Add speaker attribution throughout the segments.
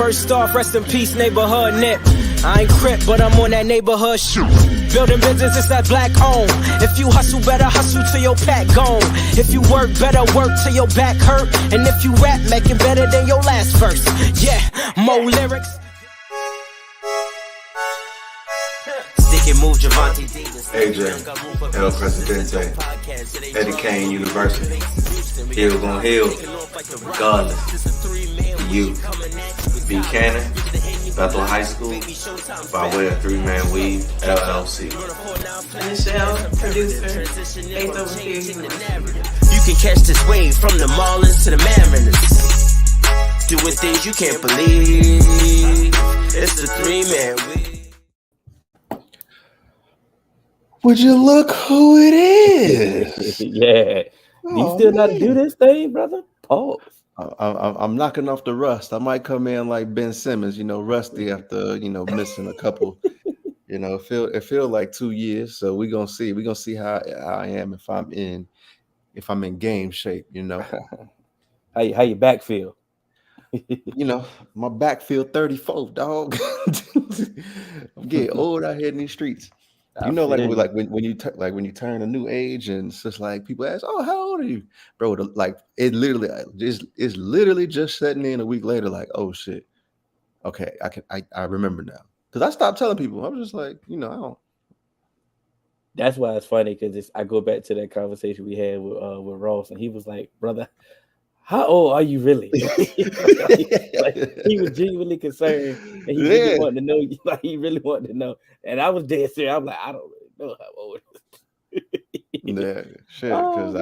Speaker 1: First off, rest in peace, neighborhood nip. I ain't crip, but I'm on that neighborhood shoot. Building business, it's that black owned. If you hustle, better hustle till your pack gone. If you work, better work till your back hurt. And if you rap, make it better than your last verse. Yeah, more lyrics. Stick and move, Javante Davis.
Speaker 2: AJ, El Presidente, Eddie Kane University. Hill gon' heal, regardless. You, B. Cannon, Bethel High School, by way of 3-Man Weave, LLC.
Speaker 3: Michelle, producer, based over here.
Speaker 1: You can catch this wave from the Marlins to the Mariners. Doing things you can't believe. It's the 3-Man Weave.
Speaker 2: Would you look who it is?
Speaker 4: Yeah. Do you still know how to do this thing, brother? Pause.
Speaker 2: I'm knocking off the rust. I might come in like Ben Simmons, rusty after missing a couple. It feel like 2 years. So we're gonna see. We're gonna see how I am if I'm in game shape.
Speaker 4: How your back feel?
Speaker 2: My back feel 34, dog. I'm getting old out here in these streets. When you turn a new age, and it's just like people ask, "Oh, how old are you, bro?" It's literally just setting in a week later. Like, oh shit, okay, I remember now, because I stopped telling people. I was just like, I don't.
Speaker 4: That's why it's funny, because I go back to that conversation we had with Ross, and he was like, "Brother, how old are you really?" He was genuinely concerned, and he really wanted to know. Like, he really wanted to know, and I was dead serious. I'm like, I don't really know how old.
Speaker 2: Yeah, shit. Because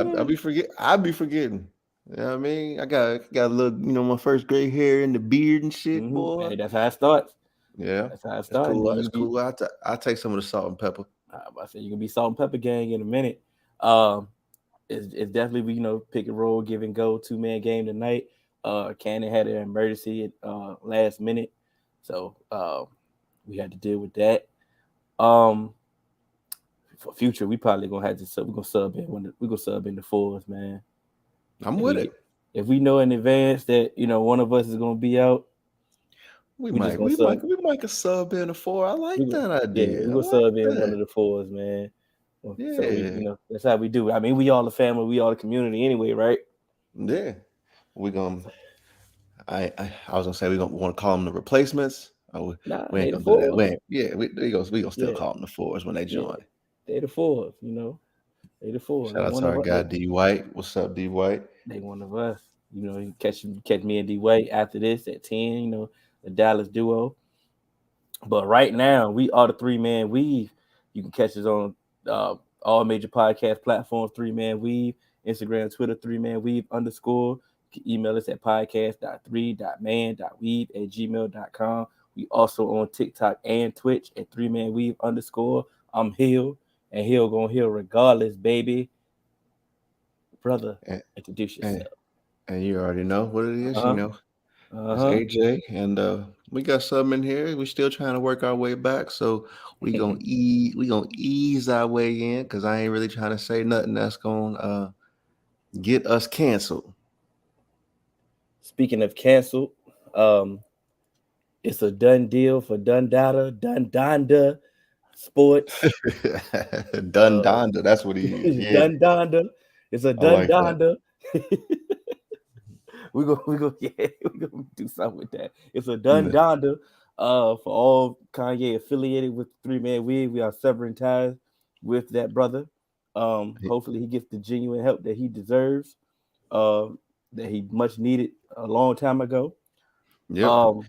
Speaker 2: I be forgetting. You know what I mean? I got a little, my first gray hair in the beard and shit, boy.
Speaker 4: Hey, that's how it starts.
Speaker 2: Yeah,
Speaker 4: that's how it starts.
Speaker 2: That's cool. I'll take some of the salt and pepper.
Speaker 4: I said you can be salt and pepper gang in a minute. It's definitely, pick and roll, give and go, 2-man game tonight. Cannon had an emergency at last minute, so we had to deal with that. For future, we probably gonna have to we're gonna sub in the fours, man.
Speaker 2: I'm with it.
Speaker 4: If we know in advance that one of us is gonna be out,
Speaker 2: we might sub in a 4. I like that idea.
Speaker 4: Yeah, we're gonna sub in one of the 4s, man.
Speaker 2: Yeah.
Speaker 4: So that's how we do it. I mean, we all the family, we all the community anyway, right?
Speaker 2: Yeah. I was gonna say we want to call them the replacements. We ain't gonna do that. We gonna still call them the 4s when they join.
Speaker 4: Yeah. They the 4s, They the 4s.
Speaker 2: Shout out to our guy D White. What's up, D White?
Speaker 4: They one of us. You catch me and D White after this at 10. The Dallas duo. But right now, we are the 3-Man Weave. You can catch us on all major podcast platforms, 3-Man Weave, Instagram, Twitter, 3-Man Weave _ You can email us at podcast.3.man.weave@gmail.com. We also on TikTok and Twitch at 3-Man Weave _ I'm Hill, and Hill gonna heal regardless, baby. Brother, introduce yourself.
Speaker 2: And you already know what it is, It's AJ, and we got something in here. We're still trying to work our way back, so we gonna ease our way in, because I ain't really trying to say nothing that's gonna get us canceled.
Speaker 4: Speaking of canceled, it's a done deal for Donda Sports.
Speaker 2: Donda, that's what he is. Yeah.
Speaker 4: Donda. It's a Donda. We're gonna do something with that. It's a Donda. For all Kanye affiliated with 3-Man Weave, we are severing ties with that brother. Hopefully he gets the genuine help that he deserves, that he much needed a long time ago.
Speaker 2: Yeah.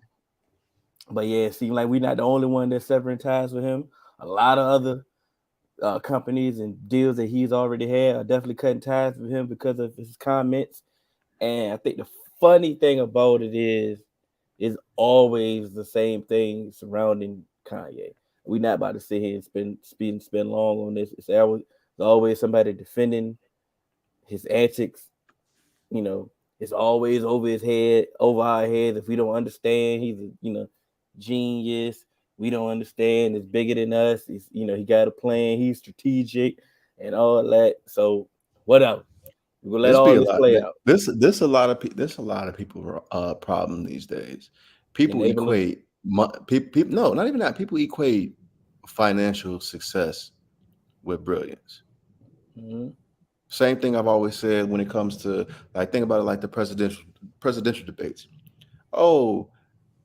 Speaker 4: But yeah, it seems like we're not the only one that's severing ties with him. A lot of other companies and deals that he's already had are definitely cutting ties with him because of his comments. And I think the funny thing about it is always the same thing surrounding Kanye. We're not about to sit here and spend long on this. It's always somebody defending his antics. It's always over his head, over our heads. If we don't understand, he's a genius. We don't understand. It's bigger than us. He's he got a plan. He's strategic and all that. So whatever. We'll let all this play out.
Speaker 2: This a lot of people problem these days. People equate people. No, not even that. People equate financial success with brilliance.
Speaker 4: Mm-hmm.
Speaker 2: Same thing I've always said when it comes to like think about it like the presidential debates. Oh,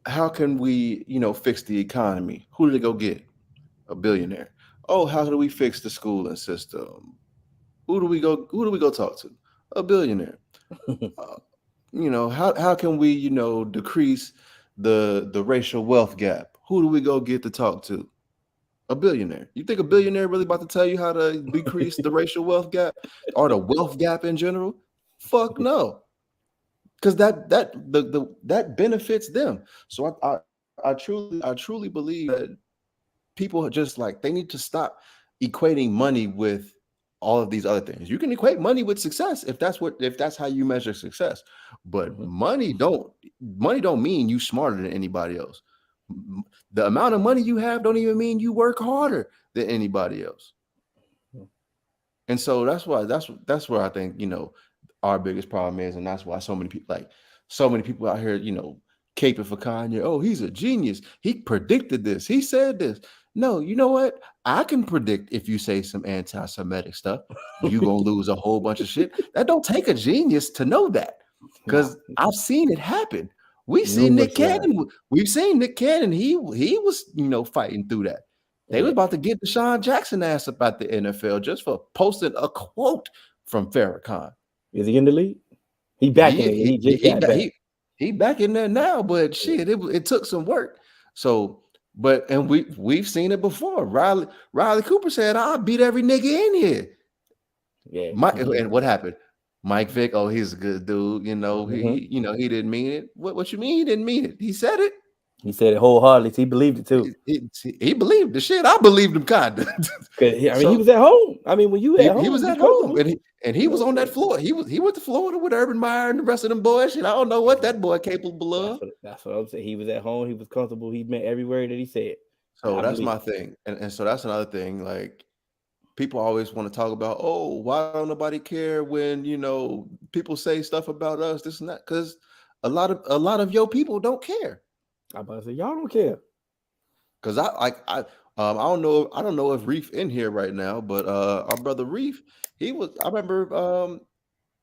Speaker 2: how can we, fix the economy? Who did they go get? A billionaire. Oh, how do we fix the schooling system? Who do we go talk to? A billionaire. Uh, how can we, decrease the racial wealth gap? Who do we go get to talk to? A billionaire. You think a billionaire really about to tell you how to decrease the racial wealth gap or the wealth gap in general? Fuck no. Because that benefits them. So I truly believe that people are just like they need to stop equating money with all of these other things. You can equate money with success if that's how you measure success. But
Speaker 4: Mm-hmm.
Speaker 2: money don't mean you smarter than anybody else. The amount of money you have don't even mean you work harder than anybody else. And so that's where I think, our biggest problem is, and that's why so many people out here, caping for Kanye. Oh, he's a genius. He predicted this. He said this. No, you know what? I can predict if you say some anti-Semitic stuff, you gonna lose a whole bunch of shit. That don't take a genius to know that, because I've seen it happen. We've seen Nick Cannon. We've seen Nick Cannon. He was, fighting through that. They was about to get Deshaun Jackson ass up at the NFL just for posting a quote from Farrakhan.
Speaker 4: Is he in the league? He back in it. He just got back.
Speaker 2: He back in there now, but shit, it took some work. So, and we've seen it before. Riley Cooper said, "I'll beat every nigga in here."
Speaker 4: Yeah.
Speaker 2: And what happened? Mike Vick, oh, he's a good dude. He didn't mean it. What you mean he didn't mean it? He said it.
Speaker 4: He said it wholeheartedly. He believed it too.
Speaker 2: He believed the shit. I believed him kind of.
Speaker 4: He was at home. I mean, when you at home,
Speaker 2: he was at home, and he was on that floor. He went to Florida with Urban Meyer and the rest of them boys. Shit, I don't know what that boy capable of.
Speaker 4: That's what I'm saying. He was at home. He was comfortable. He meant every word that he said.
Speaker 2: So that's my thing, and so that's another thing. Like, people always want to talk about, oh, why don't nobody care when people say stuff about us, this and that? Because a lot of your people don't care.
Speaker 4: I'm about to say y'all don't care.
Speaker 2: Because I don't know if Reef in here right now, but our brother Reef, I remember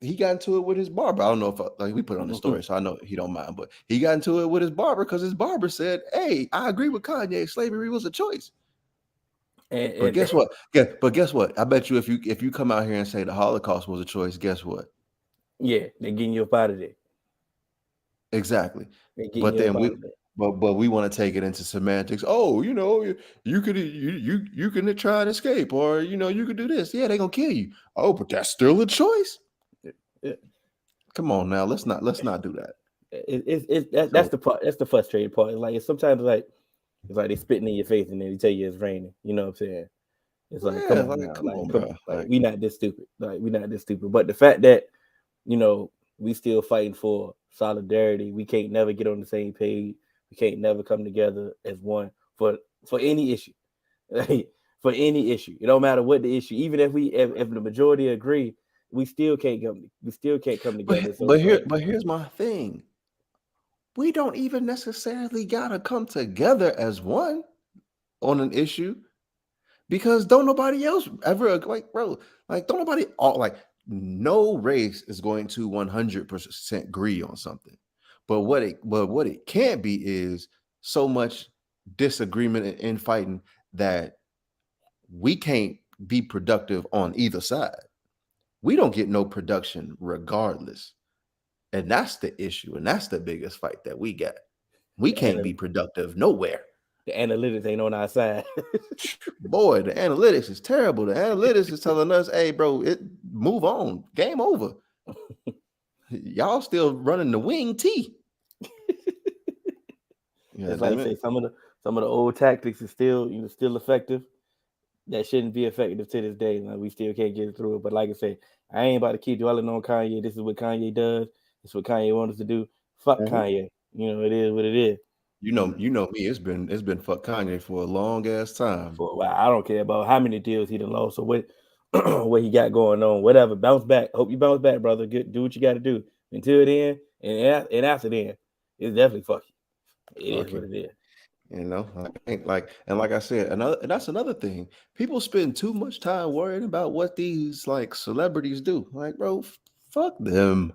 Speaker 2: he got into it with his barber. I don't know if we put it on the story, so I know he don't mind, but he got into it with his barber because his barber said, "Hey, I agree with Kanye. Slavery was a choice." But guess what? Guess what? I bet you if you come out here and say the Holocaust was a choice, guess what?
Speaker 4: Yeah, they're getting you up out of there.
Speaker 2: Exactly. But then we want to take it into semantics. Oh, you can try and escape, or you could do this. Yeah, they're gonna kill you. Oh, but that's still a choice. Come on now, let's not do that.
Speaker 4: That's the part. That's the frustrating part. It's like sometimes it's like they spitting in your face and then they tell you it's raining. You know what I'm saying? It's like, come on, bro. Like, we not this stupid. Like, we not this stupid. But the fact that we still fighting for solidarity, we can't never get on the same page. We can't never come together as one for any issue. For any issue, it don't matter what the issue. Even if the majority agree, we still can't come. We still can't come together.
Speaker 2: But here's my thing. We don't even necessarily gotta come together as one on an issue, because don't nobody else ever no race is going to 100% agree on something. But what it can't be is so much disagreement and infighting that we can't be productive on either side. We don't get no production regardless. And that's the issue. And that's the biggest fight that we got. We can't be productive nowhere.
Speaker 4: The analytics ain't on our side.
Speaker 2: Boy, the analytics is terrible. The analytics is telling us, hey, bro, move on. Game over. Y'all still running the wing T.
Speaker 4: It's like I say, some of the old tactics is still effective. That shouldn't be effective to this day. Like, we still can't get through it. But like I say, I ain't about to keep dwelling on Kanye. This is what Kanye does. This is what Kanye wants us to do. Fuck Kanye. It is what it is.
Speaker 2: You know me. It's been fuck Kanye for a long ass time.
Speaker 4: For a while. I don't care about how many deals he done lost or what he got going on. Whatever. Bounce back. Hope you bounce back, brother. Do what you got to do. Until then, and after then, it's definitely fuck you. It is what it is.
Speaker 2: You know, like I said, and that's another thing. People spend too much time worrying about what these like celebrities do. Like, bro, fuck them.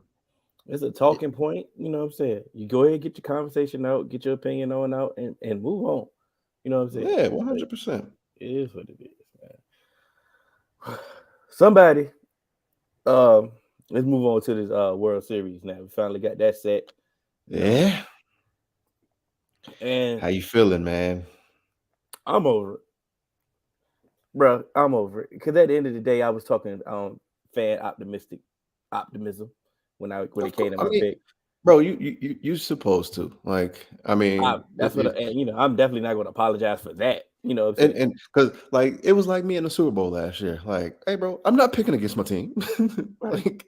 Speaker 4: It's a talking point, you know what I'm saying? You go ahead, get your conversation out, get your opinion on out, and move on. You know what I'm saying?
Speaker 2: Yeah,
Speaker 4: Like,
Speaker 2: 100%.
Speaker 4: it is what it is, man. Somebody, um, let's move on to this World Series now. We finally got that set. You know,
Speaker 2: Yeah.
Speaker 4: and
Speaker 2: How you feeling, man?
Speaker 4: I'm over it, bro. I'm over it because at the end of the day, I was talking fan optimism when it
Speaker 2: Of
Speaker 4: came
Speaker 2: course.
Speaker 4: to
Speaker 2: I
Speaker 4: my
Speaker 2: mean,
Speaker 4: pick.
Speaker 2: bro, you supposed to. Like, I mean,
Speaker 4: That's what, and I'm definitely not going to apologize for that. You know what I'm saying?
Speaker 2: and because like it was like me in the Super Bowl last year. Like, hey, bro, I'm not picking against my team.
Speaker 4: Right.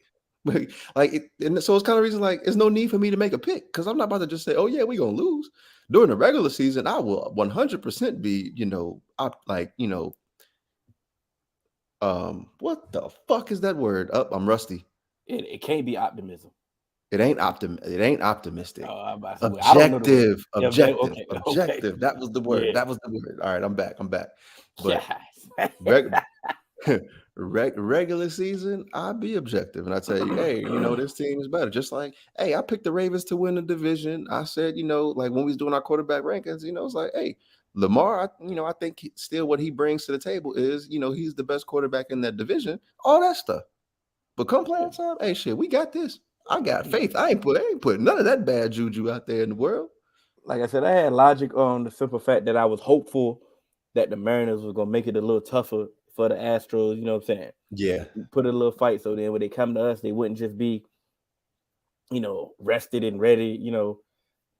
Speaker 2: And so it's kind of reason like there's no need for me to make a pick because I'm not about to just say, oh yeah, we gonna lose during the regular season. I will 100% be, what the fuck is that word? Up, I'm rusty.
Speaker 4: It can't be optimism.
Speaker 2: It ain't optimistic.
Speaker 4: I'm about to say, well, I don't know the word.
Speaker 2: Objective,
Speaker 4: Yeah,
Speaker 2: objective,
Speaker 4: okay, okay,
Speaker 2: objective. That was the word.
Speaker 4: yeah,
Speaker 2: That was the word. All right, I'm back. But
Speaker 4: yes.
Speaker 2: reg- regular season, I'd be objective and I tell you, hey, this team is better. Just like, hey, I picked the Ravens to win the division. I said, like when we was doing our quarterback rankings, it's like, hey, Lamar, I think still what he brings to the table is, he's the best quarterback in that division. All that stuff. But come playing time, hey, shit, we got this. I got faith. I ain't put none of that bad juju out there in the world.
Speaker 4: Like I said, I had logic on the simple fact that I was hopeful that the Mariners was gonna make it a little tougher for the Astros. You know what I'm saying?
Speaker 2: Yeah.
Speaker 4: Put a little fight so then when they come to us, they wouldn't just be, rested and ready.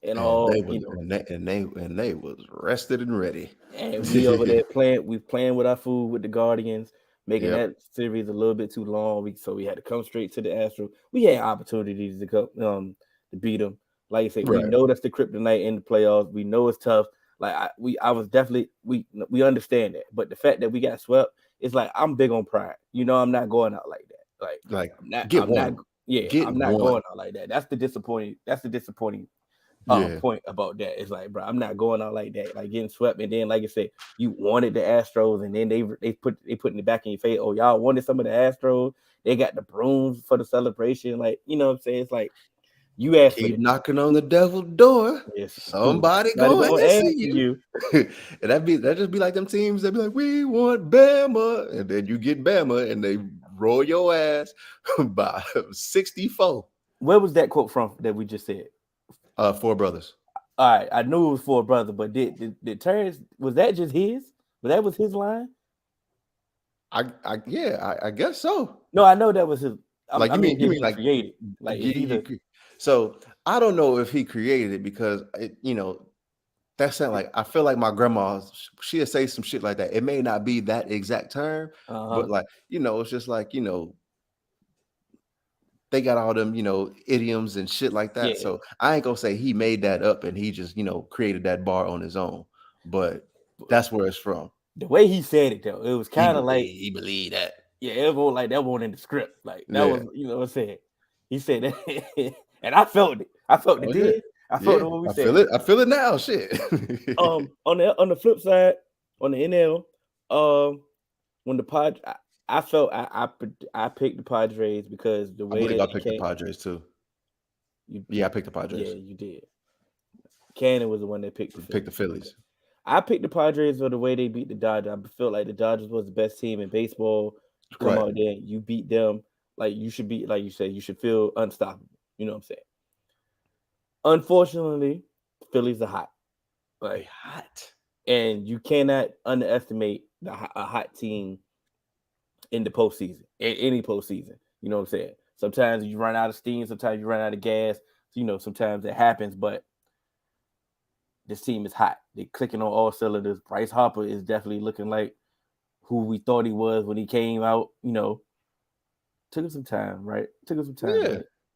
Speaker 4: And all,
Speaker 2: And they was rested and ready.
Speaker 4: and we over there playing with our food with the Guardians, making
Speaker 2: Yep.
Speaker 4: that series a little bit too long. So we had to come straight to the Astros. We had opportunities to come to beat them. Like I said, we
Speaker 2: Right.
Speaker 4: know that's the kryptonite in the playoffs. We know it's tough. Like I was definitely we understand that, but the fact that we got swept, it's like I'm big on pride. I'm not going out like that.
Speaker 2: Like
Speaker 4: I'm not. Yeah,
Speaker 2: Get
Speaker 4: I'm not
Speaker 2: one.
Speaker 4: going out like that. That's the disappointing.
Speaker 2: Yeah.
Speaker 4: Point about that. It's like, bro, I'm not going out like that, like getting swept. And then, like I said, you wanted the Astros, and then they put in the back in your face. Oh, y'all wanted some of the Astros. They got the brooms for the celebration. Like, you know what I'm saying? It's like you asked for
Speaker 2: Keep
Speaker 4: this.
Speaker 2: knocking on the devil's door.
Speaker 4: Yes.
Speaker 2: Somebody
Speaker 4: gonna
Speaker 2: gonna answer
Speaker 4: answer
Speaker 2: you. And that just be like them teams that be like, we want Bama, and then you get Bama, and they roll your ass by 64.
Speaker 4: Where was that quote from that we just said?
Speaker 2: Four Brothers.
Speaker 4: All right, I knew it was for a brother, but did Terrence, was that just his? But that was his line?
Speaker 2: I guess so.
Speaker 4: No, I know that was his.
Speaker 2: Like you mean like
Speaker 4: created? Like it's either.
Speaker 2: So I don't know if he created it because that sound like I feel like my grandma, she'll say some shit like that. It may not be that exact term, but like, it's just like, they got all them, idioms and shit like that.
Speaker 4: Yeah.
Speaker 2: So I ain't gonna say he made that up and he just, created that bar on his own, but that's where it's from.
Speaker 4: The way he said it though, it was kind of like
Speaker 2: he believed that.
Speaker 4: Yeah, it was like that one in the script. Like that was, what I'm saying. He said that, and I felt it. I felt it.
Speaker 2: Yeah.
Speaker 4: I felt it when we said
Speaker 2: it. I feel it now. Shit.
Speaker 4: On the flip side, on the NL, when the Pod, I felt I picked the Padres because the way that
Speaker 2: I picked the Padres too. I picked the Padres.
Speaker 4: Yeah, you did. Cannon was the one that picked
Speaker 2: the Phillies.
Speaker 4: I picked the Padres for the way they beat the Dodgers. I felt like the Dodgers was the best team in baseball. Come out there, you beat them. Like you should be, like you said, you should feel unstoppable. You know what I'm saying? Unfortunately, Phillies are hot. Like
Speaker 2: hot.
Speaker 4: And you cannot underestimate a hot team in the postseason, in any postseason. You know what I'm saying? Sometimes you run out of steam, sometimes you run out of gas. Sometimes it happens, but this team is hot. They're clicking on all cylinders. Bryce Harper is definitely looking like who we thought he was when he came out. Took him some time, right? Because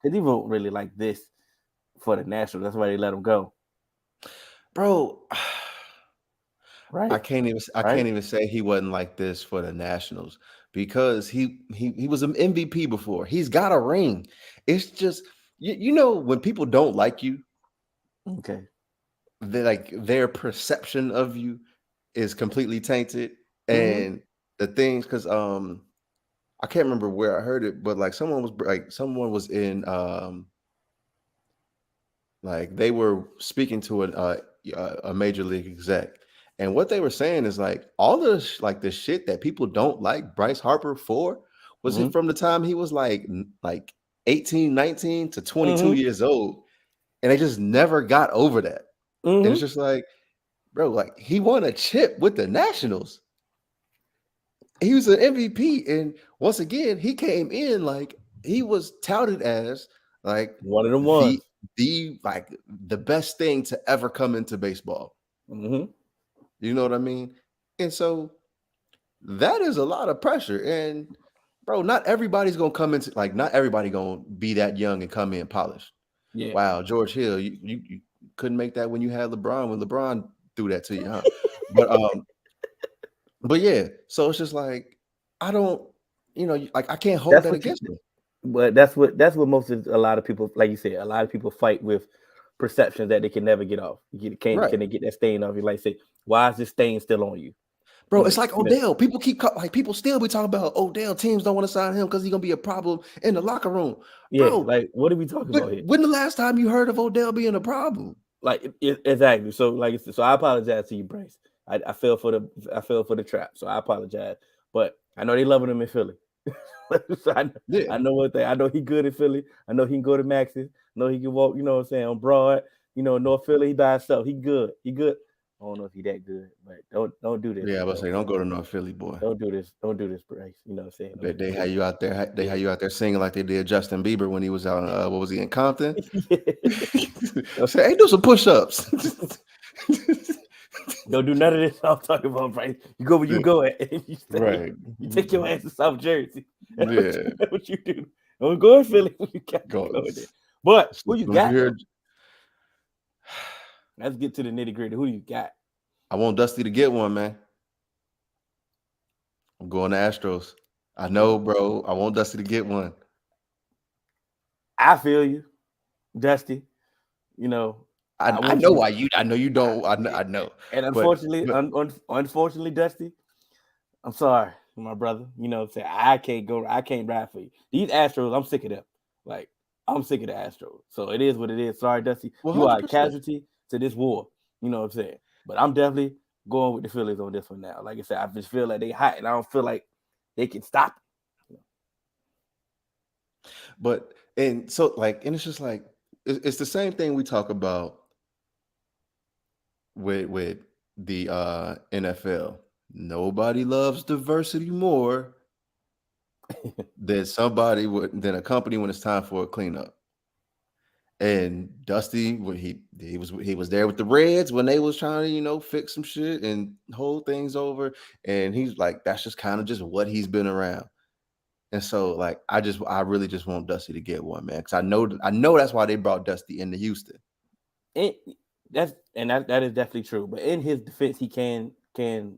Speaker 4: he won't really like this for the Nationals. That's why they let him go.
Speaker 2: Bro,
Speaker 4: right?
Speaker 2: I can't even say he wasn't like this for the Nationals because he was an MVP before. He's got a ring. It's just when people don't like you.
Speaker 4: Okay.
Speaker 2: their perception of you is completely tainted,
Speaker 4: Mm-hmm.
Speaker 2: and the things because I can't remember where I heard it, but like someone was in like they were speaking to a major league exec, and what they were saying is like all the like the shit that people don't like Bryce Harper for was it
Speaker 4: Mm-hmm.
Speaker 2: from the time he was like 18, 19 to 22
Speaker 4: Mm-hmm.
Speaker 2: years old, and they just never got over that. And it's
Speaker 4: Mm-hmm.
Speaker 2: just like, bro, like he won a chip with the Nationals. He was an MVP, and once again, he came in like he was touted as like
Speaker 4: One of them
Speaker 2: the
Speaker 4: ones.
Speaker 2: the best thing to ever come into baseball.
Speaker 4: Mm-hmm.
Speaker 2: You know what I mean? And so that is a lot of pressure. And bro, not everybody's gonna come into like not everybody gonna be that young and come in polished.
Speaker 4: Yeah.
Speaker 2: Wow, George Hill, you couldn't make that when you had LeBron when LeBron threw that to you, huh? But but yeah, so it's just like I don't, like I can't hold
Speaker 4: That's
Speaker 2: that
Speaker 4: what you.
Speaker 2: against them.
Speaker 4: But that's what most of a lot of people, like you said, a lot of people fight with perceptions that they can never get off.
Speaker 2: Right.
Speaker 4: Can they get that stain off you? Like say, why is this stain still on you?
Speaker 2: Bro, it's like
Speaker 4: You know,
Speaker 2: Odell. People like people still be talking about Odell. Teams don't want to sign him because he's gonna be a problem in the locker room.
Speaker 4: yeah.
Speaker 2: Bro,
Speaker 4: Like, what are we talking about here?
Speaker 2: when the last time you heard of Odell being a problem?
Speaker 4: Like, exactly. So, like, so I apologize to you, Bryce. I fell for the trap. So I apologize. But I know they loving him in Philly. So
Speaker 2: Yeah.
Speaker 4: I know what they. I know he good in Philly. I know he can go to Max's. I know he can walk. You know what I'm saying, on Broad. North Philly. He by himself. He good. He good. I don't know if he that good, but don't do this.
Speaker 2: Yeah, I was say don't go to North Philly, boy.
Speaker 4: Don't do this. Don't do this, Bryce. You know what I'm saying?
Speaker 2: They had you out there. They had you out there singing like they did Justin Bieber when he was out. What was he in Compton? Say, hey, do some push-ups.
Speaker 4: Don't do none of this I'm talking about, Bryce. You go where you go at. You stay.
Speaker 2: Right.
Speaker 4: You take your ass to South Jersey.
Speaker 2: Yeah.
Speaker 4: That's what you do. Don't go in Philly when you got to go there. But who you got? Let's get to the nitty-gritty. Who you got?
Speaker 2: I want Dusty to get one, man. I'm going to Astros. I know, bro. I want Dusty to get one.
Speaker 4: I feel you, Dusty.
Speaker 2: I know why you. I know you don't. I know.
Speaker 4: And unfortunately, unfortunately, Dusty, I'm sorry, my brother. You know what I'm saying? I can't go. I can't ride for you. These Astros, I'm sick of them. Like, I'm sick of the Astros. So it is what it is. Sorry, Dusty.
Speaker 2: 100%.
Speaker 4: You are a casualty to this war. You know what I'm saying? But I'm definitely going with the Phillies on this one now. Like I said, I just feel like they hot, and I don't feel like they can stop it.
Speaker 2: But and so like, and it's just like it's the same thing we talk about with the NFL. Nobody loves diversity more than than a company when it's time for a cleanup. And Dusty, when he was there with the Reds when they was trying to fix some shit and hold things over, and he's like that's just kind of just what he's been around. And so like I really just want Dusty to get one, man, because I know that's why they brought Dusty into Houston.
Speaker 4: That is definitely true. But in his defense, he can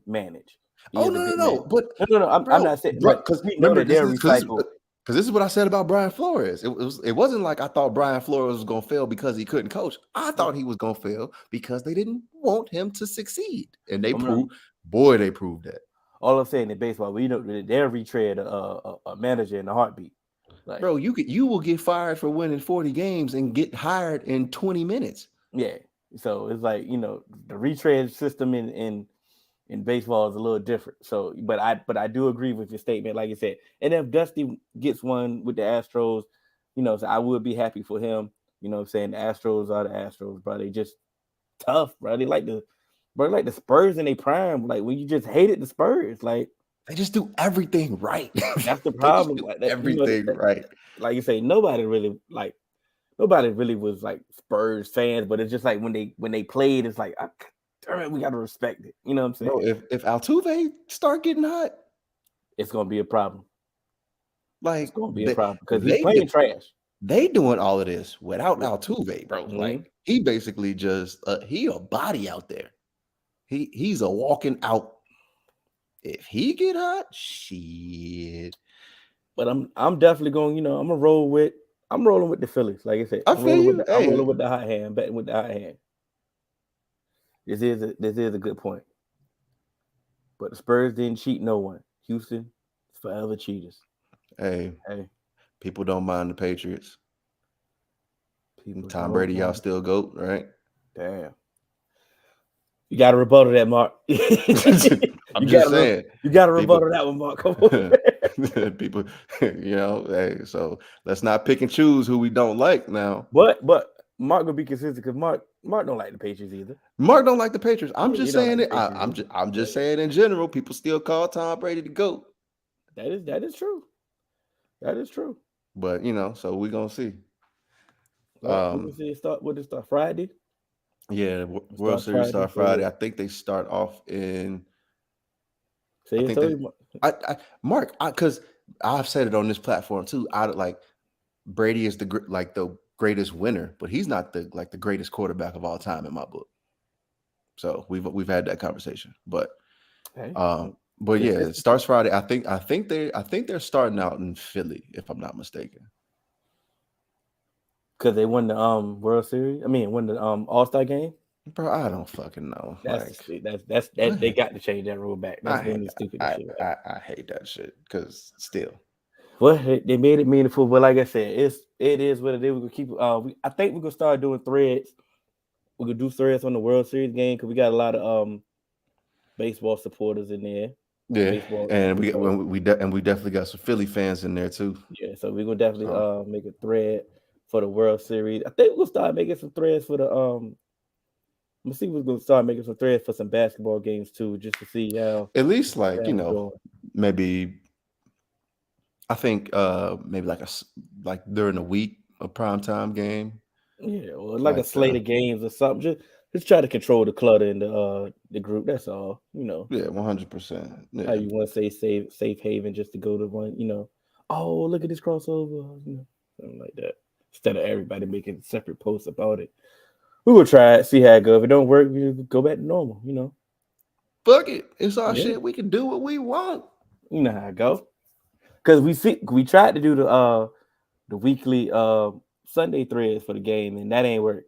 Speaker 4: manage.
Speaker 2: No. But
Speaker 4: no. I'm not saying
Speaker 2: because
Speaker 4: we know that they're recycled.
Speaker 2: Because this is what I said about Brian Flores. It wasn't like I thought Brian Flores was going to fail because he couldn't coach. I thought he was going to fail because they didn't want him to succeed, and they proved that.
Speaker 4: All I'm saying in baseball, they'll retread a manager in a heartbeat. Like,
Speaker 2: bro, you will get fired for winning 40 games and get hired in 20 minutes.
Speaker 4: Yeah. So it's like the retread system in baseball is a little different. So, but I do agree with your statement, like you said. And if Dusty gets one with the Astros, so I would be happy for him. You know what I'm saying? The Astros are the Astros, bro. They just tough, bro. They like the Spurs in their prime. Like when you just hated the Spurs, like
Speaker 2: they just do everything right.
Speaker 4: That's the problem.
Speaker 2: Like everything right.
Speaker 4: Like you say, nobody really was like Spurs fans, but it's just like when they played, it's like we gotta respect it. You know what I'm saying?
Speaker 2: Bro, if Altuve start getting hot,
Speaker 4: it's gonna be a problem.
Speaker 2: Like
Speaker 4: it's gonna be a problem because he's playing trash.
Speaker 2: They doing all of this without Altuve, bro.
Speaker 4: Mm-hmm.
Speaker 2: Like he basically just he a body out there. He's a walking out. If he get hot, shit.
Speaker 4: But I'm definitely going. I'm rolling with the Phillies. Like I said,
Speaker 2: I feel you.
Speaker 4: I'm rolling with the hot hand, betting with the hot hand. This is a good point. But the Spurs didn't cheat no one. Houston is forever cheaters.
Speaker 2: Hey,
Speaker 4: Hey,
Speaker 2: people don't mind the Patriots.
Speaker 4: people
Speaker 2: Tom
Speaker 4: don't
Speaker 2: Brady, y'all
Speaker 4: mind.
Speaker 2: still GOAT, right?
Speaker 4: Damn. You got to rebuttal that, Mark.
Speaker 2: I'm just saying.
Speaker 4: You got to
Speaker 2: People,
Speaker 4: rebuttal that one, Mark. Come on.
Speaker 2: people, hey, so let's not pick and choose who we don't like now.
Speaker 4: But Mark gonna be consistent because Mark don't like the Patriots either.
Speaker 2: Mark don't like the Patriots. I'm
Speaker 4: Yeah, he
Speaker 2: just
Speaker 4: don't like
Speaker 2: saying
Speaker 4: the
Speaker 2: it.
Speaker 4: Patriots either.
Speaker 2: I'm just saying in general, people still call Tom Brady the GOAT.
Speaker 4: That is true. That is true.
Speaker 2: But so we're gonna see.
Speaker 4: Well, we can see it start. What it start Friday?
Speaker 2: Yeah,
Speaker 4: It
Speaker 2: World
Speaker 4: starts
Speaker 2: Series start
Speaker 4: so
Speaker 2: Friday.
Speaker 4: yeah.
Speaker 2: I think they start off in.
Speaker 4: See,
Speaker 2: I
Speaker 4: I
Speaker 2: think
Speaker 4: told
Speaker 2: they.
Speaker 4: you.
Speaker 2: Mark, because I've said it on this platform too. I like Brady is the greatest winner, but he's not the greatest quarterback of all time in my book. So we've had that conversation, but
Speaker 4: Hey,
Speaker 2: yeah, it starts Friday. I think they're starting out in Philly, if I'm not mistaken.
Speaker 4: because they won the World Series. I mean, won the All-Star game.
Speaker 2: Bro, I don't fucking know.
Speaker 4: That's that they got to change that rule back. That's really stupid shit.
Speaker 2: I hate that shit because still.
Speaker 4: Well, they made it meaningful, but like I said, it is what it is. We can keep. I think we can start doing threads. We could do threads on the World Series game because we got a lot of baseball supporters in there.
Speaker 2: Yeah,
Speaker 4: Baseball,
Speaker 2: and we definitely got some Philly fans in there too.
Speaker 4: Yeah, so we're gonna definitely make a thread for the World Series. I think we'll start making some threads for the Let's see, we're gonna start making some threads for some basketball games too, just to see how
Speaker 2: at least
Speaker 4: going.
Speaker 2: maybe I think maybe like during the week a primetime game.
Speaker 4: Yeah, or like a slate of games or something. Just try to control the clutter in the group. That's all.
Speaker 2: Yeah, 100%.
Speaker 4: How you want to say safe haven just to go to one. Oh, look at this crossover. Something like that. Instead of everybody making separate posts about it. We will try it, see how it goes. If it don't work, we go back to normal.
Speaker 2: Fuck it, it's our shit. We can do what we want.
Speaker 4: You know how it goes. Because we tried to do the weekly Sunday threads for the game, and that ain't work.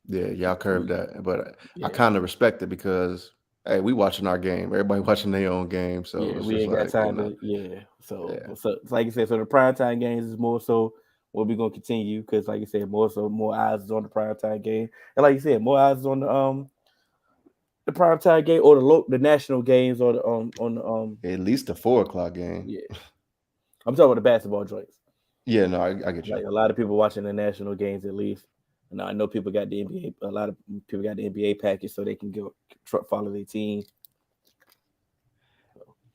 Speaker 2: Yeah, y'all curved that, but I kind of respect it because hey, we watching our game. Everybody watching their own game, so
Speaker 4: yeah, we ain't got time to. Yeah, so
Speaker 2: yeah.
Speaker 4: Like you said, so the primetime games is more so what we're gonna continue because, like you said, more eyes is on the primetime game, and like you said, more eyes is on the primetime game or the national games or the on the
Speaker 2: at least the 4:00 game.
Speaker 4: Yeah, I'm talking about the basketball joints.
Speaker 2: Yeah, no, I get you.
Speaker 4: Like a lot of people watching the national games at least. And I know people got the NBA. A lot of people got the NBA package so they can go follow their team.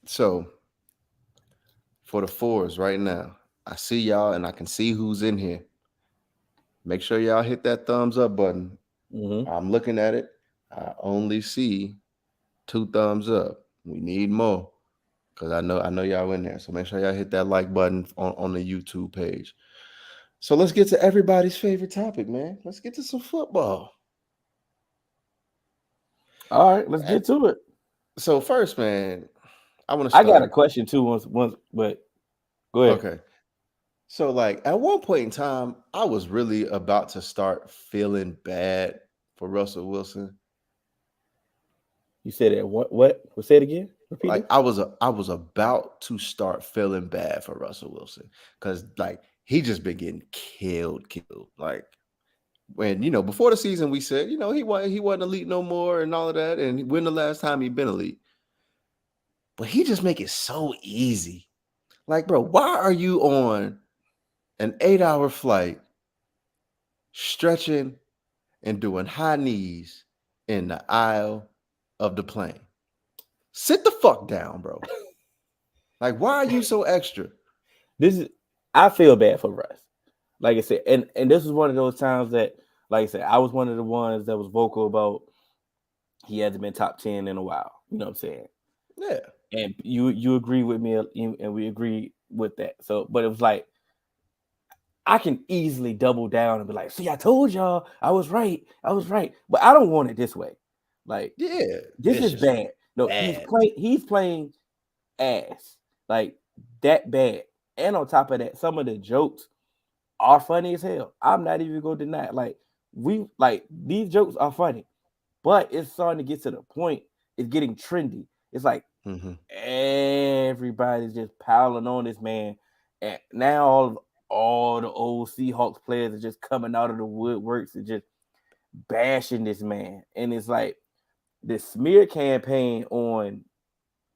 Speaker 2: So for the fours right now, I see y'all and I can see who's in here. Make sure y'all hit that thumbs up button.
Speaker 4: Mm-hmm.
Speaker 2: I'm looking at it. I only see 2 thumbs up. We need more because I know y'all in there. So make sure y'all hit that like button on the YouTube page. So let's get to everybody's favorite topic, man. Let's get to some football.
Speaker 4: All right, let's get to it.
Speaker 2: So first, man, I want to start.
Speaker 4: I got a question too once, but go ahead.
Speaker 2: Okay. So like at one point in time, I was really about to start feeling bad for Russell Wilson.
Speaker 4: You said that what? Well, say it again. Repeat
Speaker 2: like
Speaker 4: it.
Speaker 2: I was about to start feeling bad for Russell Wilson because like he just been getting killed. Like when before the season we said he wasn't elite no more and all of that, and when the last time he been elite, but he just make it so easy. Like, bro, why are you on an 8-hour flight stretching and doing high knees in the aisle of the plane? Sit the fuck down, bro. Like, why are you so extra?
Speaker 4: I feel bad for Russ. Like I said, and this was one of those times that, like I said, I was one of the ones that was vocal about he hasn't been top 10 in a while. You know what I'm saying?
Speaker 2: Yeah.
Speaker 4: And you agree with me, and we agree with that. So, but it was like, I can easily double down and be like, see, I told y'all I was right. But I don't want it this way. Like,
Speaker 2: yeah,
Speaker 4: this is bad. No,
Speaker 2: bad.
Speaker 4: he's playing ass. Like that bad. And on top of that, some of the jokes are funny as hell. I'm not even gonna deny it. Like these jokes are funny. But it's starting to get to the point. It's getting trendy. It's like everybody's just piling on this man, and now all the old Seahawks players are just coming out of the woodworks and just bashing this man. And it's like this smear campaign on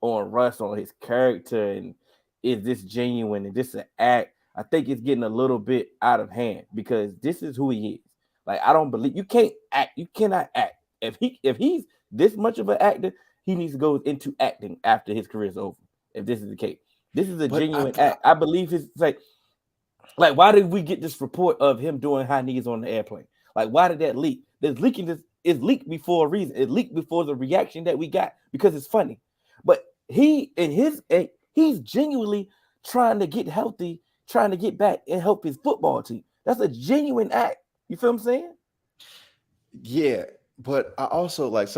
Speaker 4: Russ, on his character, and is this genuine and this an act? I think it's getting a little bit out of hand because this is who he is. Like, I don't believe you can't act. You cannot act. If he's this much of an actor, he needs to go into acting after his career is over. If this is the case, this is a genuine act. I believe it's like why did we get this report of him doing high knees on the airplane? Like, why did that leak? There's leaking. This is leaked before a reason. It leaked before the reaction that we got because it's funny. But he's genuinely trying to get healthy, trying to get back and help his football team. That's a genuine act. You feel what I'm saying?
Speaker 2: Yeah, but I also like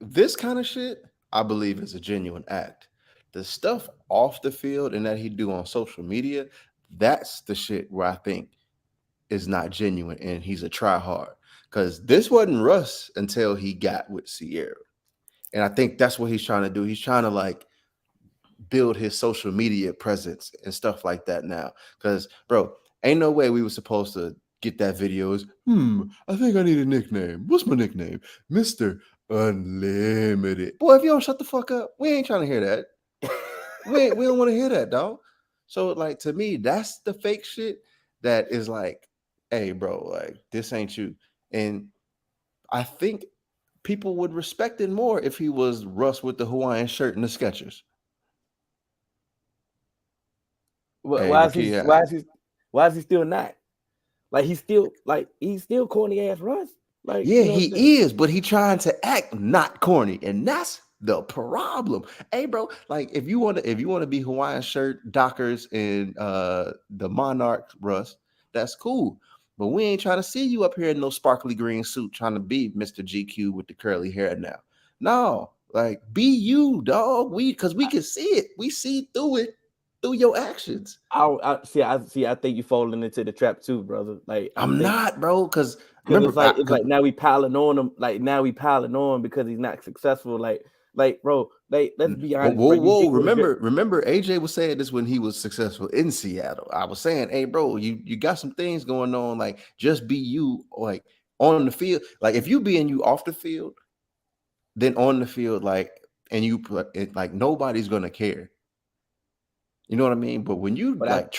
Speaker 2: this kind of shit, I believe is a genuine act. The stuff off the field and that he do on social media, that's the shit where I think is not genuine and he's a try hard. Because this wasn't Russ until he got with Sierra. And I think that's what he's trying to do. He's trying to like build his social media presence and stuff like that now. Because, bro, ain't no way we were supposed to get that video as, I think I need a nickname. What's my nickname? Mr. Unlimited. Boy, if you don't shut the fuck up, we ain't trying to hear that. we don't want to hear that, dog. So, like, to me, that's the fake shit that is like, hey, bro, like, this ain't you. And I think people would respect it more if he was Russ with the Hawaiian shirt and the Skechers.
Speaker 4: Why is he still not? Like, he's still corny ass Russ. Like,
Speaker 2: yeah, he is, but he trying to act not corny, and that's the problem. Hey, bro, like if you want to be Hawaiian shirt, Dockers, and the Monarch Russ, that's cool. But we ain't trying to see you up here in no sparkly green suit trying to be Mr. GQ with the curly hair now. No, like be you, dog. Because we can see it. We see through it. Through your actions.
Speaker 4: I think you're falling into the trap too, brother. Like
Speaker 2: I'm not, bro, because remember,
Speaker 4: it's like now we piling on him. Like now we piling on because he's not successful. Like bro, let's be honest.
Speaker 2: Whoa. Remember, AJ was saying this when he was successful in Seattle. I was saying, hey, bro, you got some things going on. Like just be you, like on the field. Like if you being you off the field, then on the field, like, and you like nobody's gonna care. You know what I mean? But when you when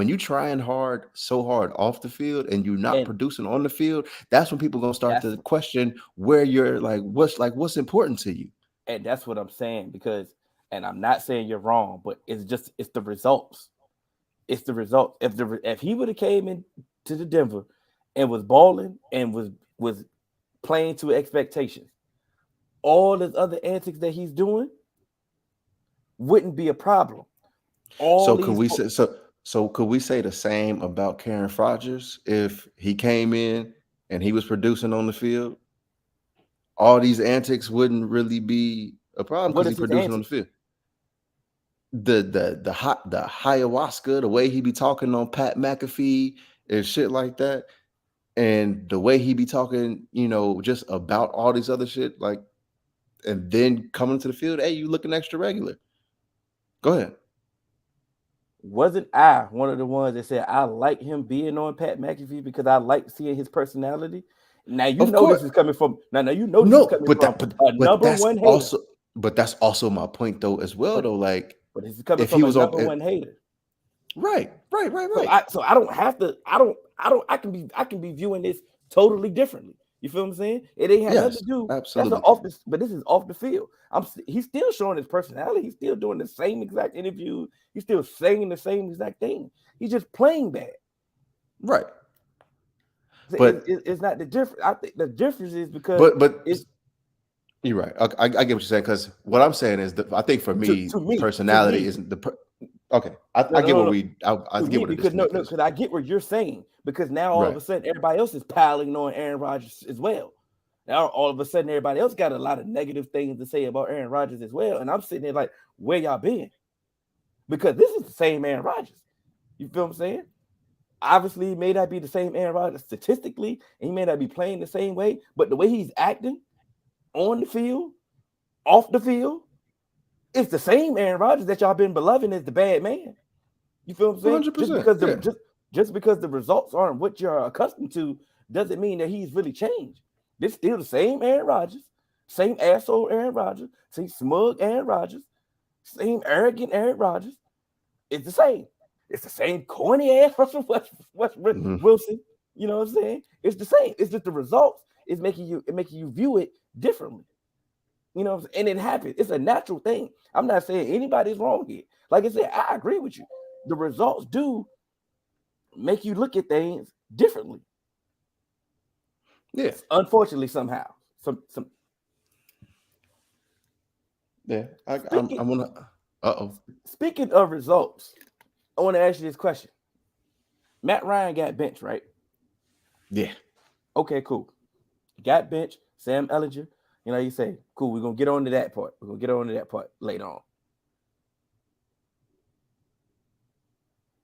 Speaker 2: you trying hard, so hard off the field and you're not producing on the field, that's when people gonna start to question where you're what's important to you.
Speaker 4: And that's what I'm saying, because, and I'm not saying you're wrong, but it's the results. It's the result. If he would have came in to the Denver and was balling and was playing to expectations, all his other antics that he's doing wouldn't be a problem.
Speaker 2: So could we say the same about Karen Rodgers if he came in and he was producing on the field? All these antics wouldn't really be a problem because he's producing on the field. The ayahuasca, the way he be talking on Pat McAfee and shit like that, and the way he be talking, just about all these other shit, like, and then coming to the field, hey, you looking extra regular. Go ahead.
Speaker 4: Wasn't I one of the ones that said I like him being on Pat McAfee because I like seeing his personality? Now this is coming from number one hater.
Speaker 2: But that's also my point though as well though. Like,
Speaker 4: but this is coming from a number one hater.
Speaker 2: Right.
Speaker 4: So I don't have to. I can be viewing this totally differently. You feel what I'm saying? It ain't have nothing to do.
Speaker 2: Absolutely.
Speaker 4: But this is off the field. He's still showing his personality. He's still doing the same exact interview. He's still saying the same exact thing. He's just playing bad.
Speaker 2: Right.
Speaker 4: But it's not the difference. I think the difference is because it's.
Speaker 2: You're right. I get what you're saying, because what I'm saying is that I think for me, personality isn't the. Okay, I get what we. I get what it is.
Speaker 4: Because I get what you're saying. Because now all of a sudden everybody else is piling on Aaron Rodgers as well. Now all of a sudden everybody else got a lot of negative things to say about Aaron Rodgers as well, and I'm sitting there like, where y'all been? Because this is the same Aaron Rodgers. You feel what I'm saying? Obviously, he may not be the same Aaron Rodgers statistically, and he may not be playing the same way, but the way he's acting on the field, off the field, it's the same Aaron Rodgers that y'all been beloving as the bad man. You feel what I'm saying?
Speaker 2: 100%.
Speaker 4: Just because the results aren't what you're accustomed to doesn't mean that he's really changed. This still the same Aaron Rodgers, same asshole Aaron Rodgers, same smug Aaron Rodgers, same arrogant Aaron Rodgers. It's the same. It's the same corny ass Russell Wilson. You know what I'm saying? It's the same. It's just the results is making you view it differently. You know, and it happens. It's a natural thing. I'm not saying anybody's wrong here. Like I said, I agree with you. The results do make you look at things differently.
Speaker 2: Yeah.
Speaker 4: Unfortunately, somehow.
Speaker 2: Yeah. I'm gonna.
Speaker 4: Speaking of results, I want to ask you this question. Matt Ryan got benched, right?
Speaker 2: Yeah.
Speaker 4: Okay, cool. Got benched. Sam Ellinger. You know, you say, cool, we're going to get on to that part. We're going to get on to that part later on.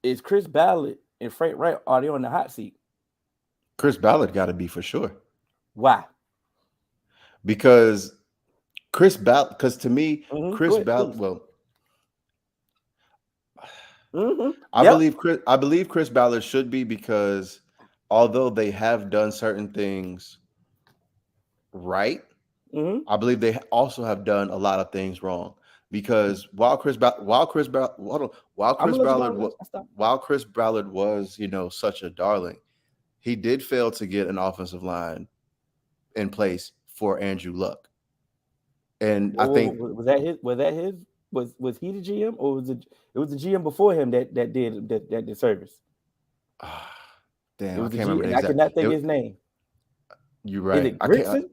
Speaker 4: Is Chris Ballard and Frank Wright, are they on the hot seat?
Speaker 2: Chris Ballard got to be for sure.
Speaker 4: Why?
Speaker 2: Because to me, Chris Ballard, well, I believe Chris Ballard should be, because although they have done certain things right, I believe they also have done a lot of things wrong. Because while Chris Ballard was, such a darling, he did fail to get an offensive line in place for Andrew Luck. And I think
Speaker 4: was he the GM, or was it was the GM before him that did that service?
Speaker 2: Damn,
Speaker 4: I can't
Speaker 2: remember.
Speaker 4: I cannot think his name.
Speaker 2: You're right.
Speaker 4: Is it Grigson?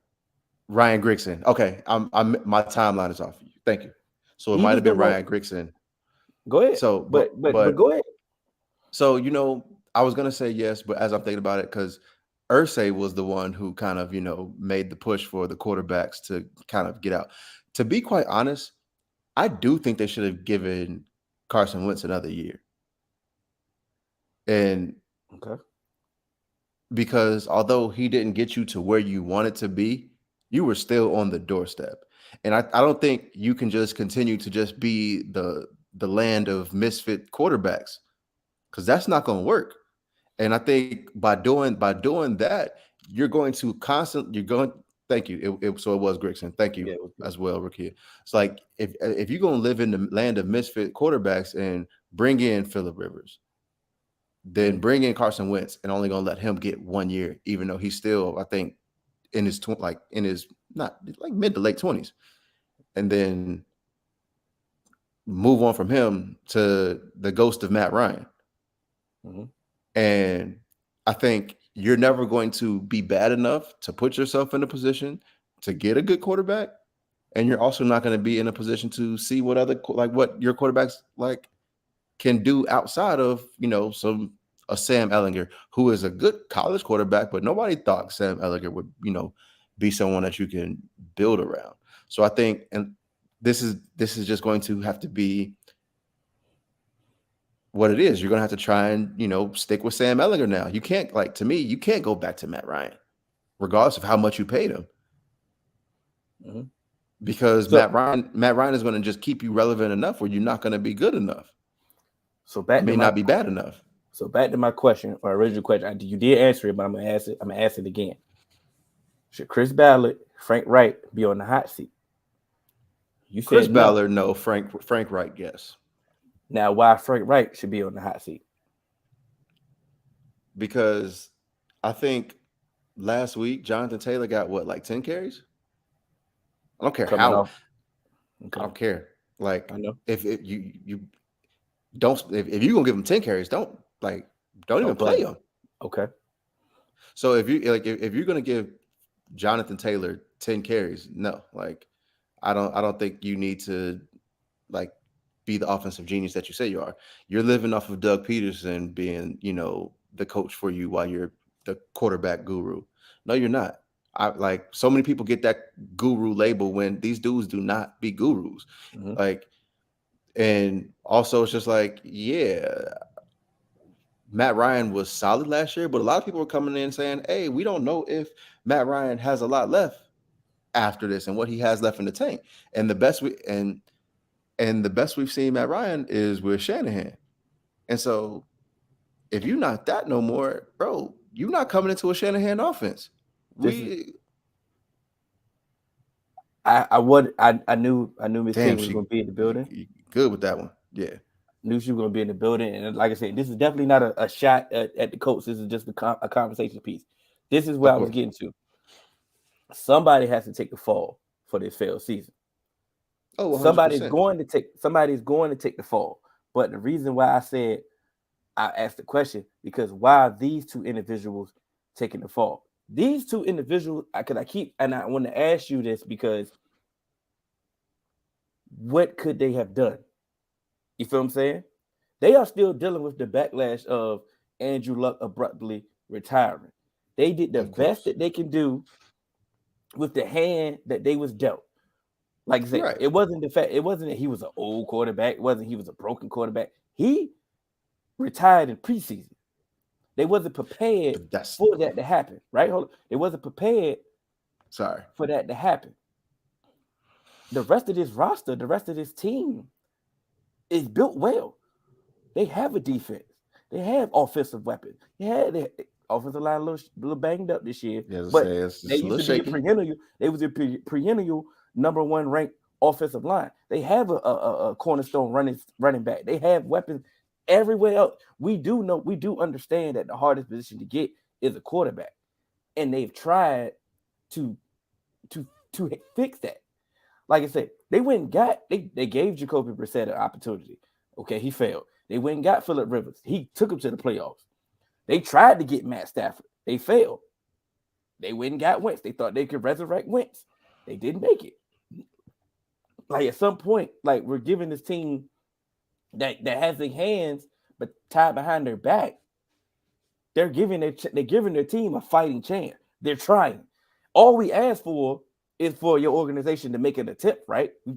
Speaker 2: Ryan Grigson. Okay, my timeline is off. Thank you. So it might have been Ryan Grigson.
Speaker 4: Go ahead.
Speaker 2: So,
Speaker 4: but go ahead.
Speaker 2: So I was gonna say yes, but as I'm thinking about it, because Irsay was the one who kind of made the push for the quarterbacks to kind of get out. To be quite honest, I do think they should have given Carson Wentz another year. And because although he didn't get you to where you wanted to be, you were still on the doorstep. And I don't think you can just continue to just be the land of misfit quarterbacks, because that's not going to work. And I think by doing that, you're going to thank you. So it was Grigson. Thank you as well, Rakia. It's like if you're going to live in the land of misfit quarterbacks and bring in Phillip Rivers, then bring in Carson Wentz and only going to let him get 1 year, even though he's still, I think, in his not like mid to late 20s, and then move on from him to the ghost of Matt Ryan. And I think you're never going to be bad enough to put yourself in a position to get a good quarterback, and you're also not going to be in a position to see what what your quarterbacks can do outside of a Sam Ellinger, who is a good college quarterback, but nobody thought Sam Ellinger would be someone that you can build around. So I think, and this is just going to have to be what it is. You're going to have to try and stick with Sam Ellinger now. You can't, to me, you can't go back to Matt Ryan, regardless of how much you paid him. Because Matt Ryan is going to just keep you relevant enough where you're not going to be good enough.
Speaker 4: So not
Speaker 2: be bad enough.
Speaker 4: So back to my question, or original question. You did answer it, but I'm gonna ask it again. Should Chris Ballard, Frank Wright be on the hot seat? You said
Speaker 2: Chris Ballard, no. Frank Wright, yes.
Speaker 4: Now, why Frank Wright should be on the hot seat?
Speaker 2: Because I think last week Jonathan Taylor got 10 carries? I don't care how. Okay. I don't care. I know. If you don't, if you're gonna give him 10 carries, don't even play him.
Speaker 4: Okay.
Speaker 2: So if you're gonna give Jonathan Taylor 10 carries, no, I don't think you need to be the offensive genius that you say you are. You're living off of Doug Peterson being, the coach for you while you're the quarterback guru. No, you're not. So many people get that guru label when these dudes do not be gurus. And also it's just Matt Ryan was solid last year, but a lot of people were coming in saying, "Hey, we don't know if Matt Ryan has a lot left after this and what he has left in the tank." And the best we've seen Matt Ryan is with Shanahan. And so if you're not that no more, bro, you're not coming into a Shanahan offense.
Speaker 4: I knew Miss King was going to be in the building.
Speaker 2: Good with that one, yeah.
Speaker 4: Knew she was going to be in the building, and like I said, this is definitely not a shot at the coach. This is just a conversation piece. This is where I was getting to. Somebody has to take the fall for this failed season.
Speaker 2: Oh, 100%.
Speaker 4: Somebody's going to take the fall. But the reason why I said I asked the question because why are these two individuals taking the fall? These two individuals, I want to ask you this because what could they have done? You feel what I'm saying? They are still dealing with the backlash of Andrew Luck abruptly retiring. They did the best that they can do with the hand that they was dealt. Like I said, It wasn't that he was an old quarterback. It wasn't he was a broken quarterback. He retired in preseason. They wasn't prepared for that to happen, right? Hold on. They wasn't prepared for that to happen. The rest of this roster, the rest of this team is built well. They have a defense. They have offensive weapons. The offensive line a little banged up this year. But they used to be perennial. They was a perennial number one ranked offensive line. They have a cornerstone running back. They have weapons everywhere else. We do understand that the hardest position to get is a quarterback. And they've tried to fix that. Like I said, they went and they gave Jacoby Brissett an opportunity. Okay, he failed. They went and got Phillip Rivers. He took him to the playoffs. They tried to get Matt Stafford. They failed. They went and got Wentz. They thought they could resurrect Wentz. They didn't make it. Like at some point, like we're giving this team that has their hands but tied behind their back. They're giving their team a fighting chance. They're trying. All we ask for is for your organization to make an attempt, right? We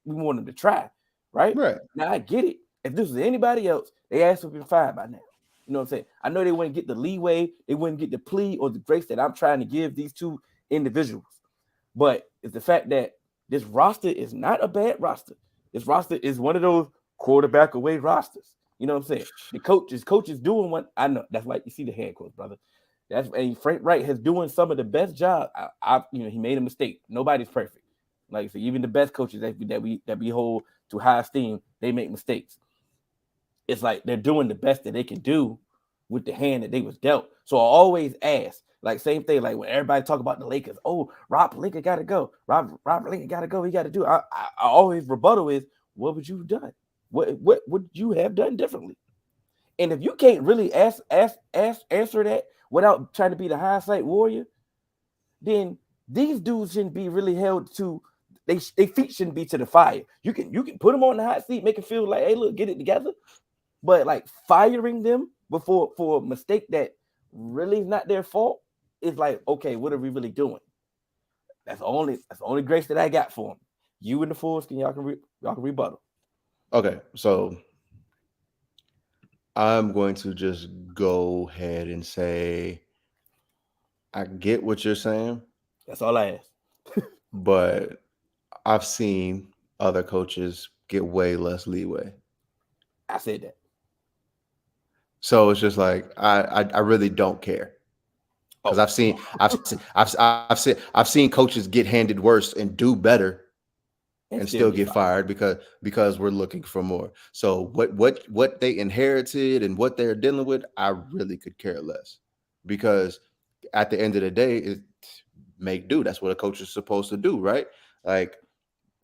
Speaker 4: want them to try, right?
Speaker 2: Right.
Speaker 4: Now I get it. If this was anybody else, they asked to be fired by now. You know what I'm saying? I know they wouldn't get the leeway, they wouldn't get the plea or the grace that I'm trying to give these two individuals. But it's the fact that this roster is not a bad roster. This roster is one of those quarterback away rosters. You know what I'm saying? The coach is doing one. I know that's why you see the head coach, brother. And Frank Wright has doing some of the best job. He made a mistake. Nobody's perfect. Like I said, even the best coaches that we hold to high esteem, they make mistakes. It's like they're doing the best that they can do with the hand that they was dealt. So I always ask, like same thing, like when everybody talk about the Lakers, oh, Rob Lincoln got to go. Rob Lincoln got to go. He got to do. I always rebuttal is, what would you have done? What would you have done differently? And if you can't really answer that without trying to be the hindsight warrior, then these dudes shouldn't be really held to. They feet shouldn't be to the fire. You can put them on the hot seat, make it feel like, hey, look, get it together. But like firing them for a mistake that really is not their fault is like, okay, what are we really doing? That's the only grace that I got for them. You and the fools y'all can rebuttal.
Speaker 2: Okay, so I'm going to just go ahead and say I get what you're saying.
Speaker 4: That's all I ask.
Speaker 2: But I've seen other coaches get way less leeway.
Speaker 4: I said that.
Speaker 2: So it's just like I really don't care because I've seen coaches get handed worse and do better and still get fired because we're looking for more. So what they inherited and what they're dealing with, I really could care less because at the end of the day, it make do. That's what a coach is supposed to do, right? Like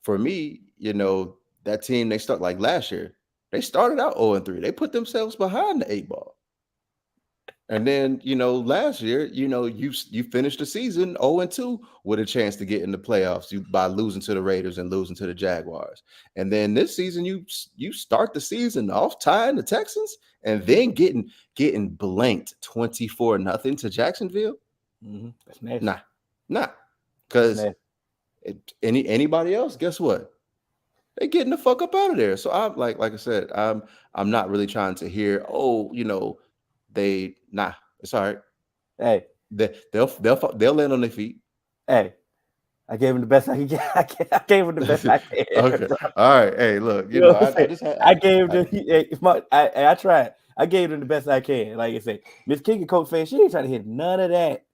Speaker 2: for me, that team they start like last year. They started out 0-3. They put themselves behind the 8 ball. And then, last year, you finished the season 0-2 with a chance to get in the playoffs by losing to the Raiders and losing to the Jaguars. And then this season, you start the season off tying the Texans and then getting blanked 24-0 to Jacksonville.
Speaker 4: Mm-hmm. That's nasty.
Speaker 2: Nah. Because anybody else, guess what? They getting the fuck up out of there. So I'm like I said, I'm not really trying to hear, it's all right.
Speaker 4: Hey,
Speaker 2: They'll land on their feet.
Speaker 4: hey, I gave him the best I can get. I gave him the best I can.
Speaker 2: Okay,
Speaker 4: Bro.
Speaker 2: all right. Hey, look,
Speaker 4: You know what
Speaker 2: I
Speaker 4: I'm saying?
Speaker 2: just had
Speaker 4: I gave him I tried. I gave him the best I can. Like I say, Miss King, a Coach fan, she ain't trying to hit none of that.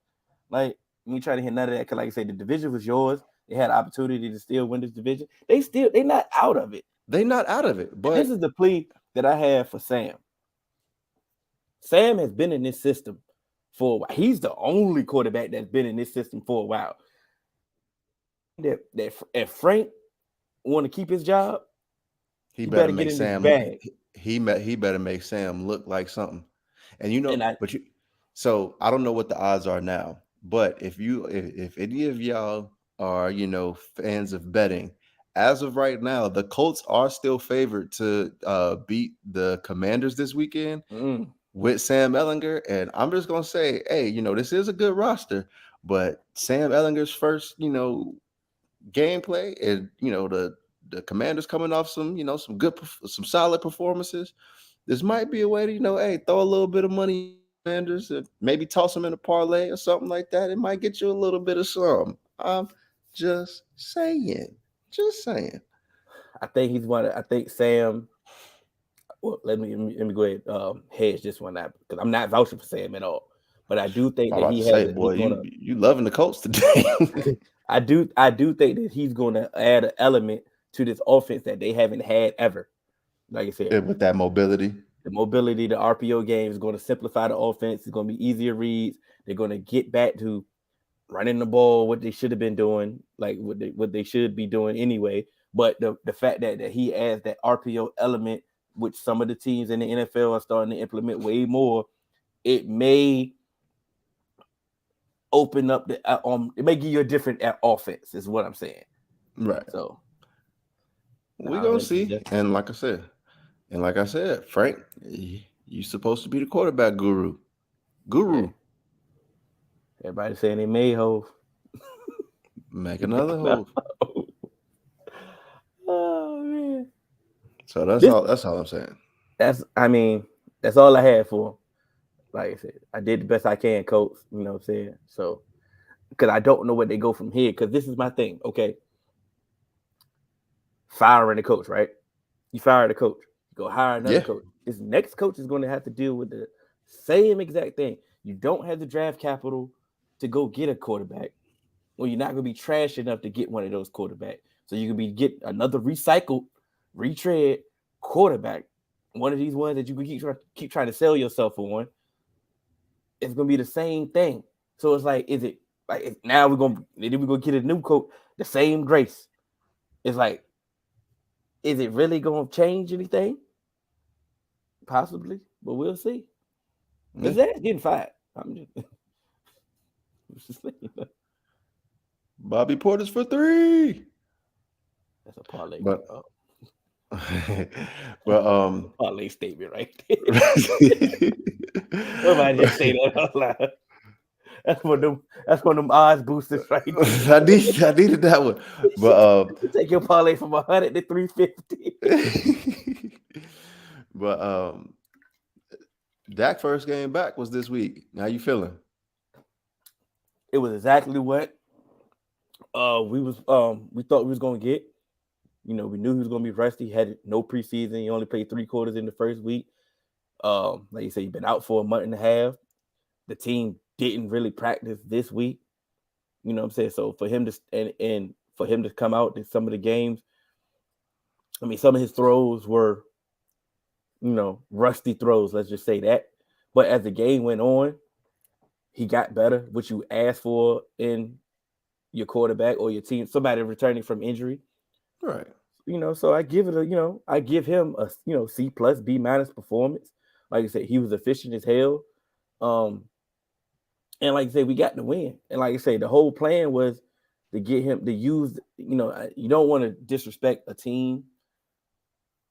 Speaker 4: Like, you ain't trying to hit none of that because, like I say, the division was yours. They had an opportunity to still win this division. They're not out of it.
Speaker 2: They're not out of it. But
Speaker 4: and this is the plea that I have for Sam. Sam has been in this system for a while. He's the only quarterback that's been in this system for a while. That if Frank want to keep his job,
Speaker 2: he
Speaker 4: better
Speaker 2: make
Speaker 4: get in
Speaker 2: Sam
Speaker 4: his bag.
Speaker 2: he better make Sam look like something. And so I don't know what the odds are now, but if any of y'all are, fans of betting, as of right now, the Colts are still favored to beat the Commanders this weekend with Sam Ehlinger. And I'm just gonna say, hey, this is a good roster, but Sam Ehlinger's first, gameplay, and the Commanders coming off some some solid performances. This might be a way to hey, throw a little bit of money Commanders and maybe toss them in a parlay or something like that. It might get you a little bit of some. I'm just saying.
Speaker 4: I think Sam. Well, let me go ahead hedge this one out because I'm not vouching for Sam at all. But I do think that he has.
Speaker 2: Boy, you loving the Colts today.
Speaker 4: I do think that he's going to add an element to this offense that they haven't had ever. Like I said,
Speaker 2: with that mobility,
Speaker 4: the RPO game is going to simplify the offense. It's going to be easier reads. They're going to get back to running the ball, what they should have been doing, like what they should be doing anyway. But the fact that he adds that RPO element, which some of the teams in the NFL are starting to implement way more, it may open up it may give you a different offense, is what I'm saying.
Speaker 2: Right.
Speaker 4: So
Speaker 2: we're gonna see. And like I said, Frank, you supposed to be the quarterback guru.
Speaker 4: Yeah. Everybody saying they made Hove.
Speaker 2: Make another Hove.
Speaker 4: Oh man.
Speaker 2: So that's all I'm saying.
Speaker 4: That's all I had for him. Like I said, I did the best I can, coach. You know what I'm saying? So, because I don't know where they go from here. Because this is my thing. Okay, firing the coach, right? You fire the coach, you go hire another coach. This next coach is going to have to deal with the same exact thing. You don't have the draft capital to go get a quarterback. Well, you're not going to be trash enough to get one of those quarterbacks. So you can get another recycled, retread quarterback. One of these ones that you can keep trying to sell yourself for one. It's gonna be the same thing. So it's like, is it like now we're gonna get a new coach, the same grace? It's like, is it really gonna change anything? Possibly, but we'll see. His ass getting fired. I'm just thinking.
Speaker 2: Bobby Porter's for 3.
Speaker 4: That's a parlay.
Speaker 2: But
Speaker 4: parlay statement right there. Nobody just say that out loud. That's one of them odds boosters right there.
Speaker 2: I needed that one. But
Speaker 4: take your parlay from 100 to 350.
Speaker 2: But Dak first game back was this week. How you feeling?
Speaker 4: It was exactly what we thought we was gonna get. We knew he was gonna be rusty. He had no preseason. He only played 3 quarters in the first week. Like you said, he's been out for a month and a half. The team didn't really practice this week. You know what I'm saying? So for him to and for him to come out in some of the games, some of his throws were, rusty throws. Let's just say that. But as the game went on, he got better, which you asked for in your quarterback or your team, somebody returning from injury.
Speaker 2: Right.
Speaker 4: So I give him a C+, B- performance. Like I said, he was efficient as hell. And like I said, we got the win. And like I say, the whole plan was to get him to use, you don't want to disrespect a team,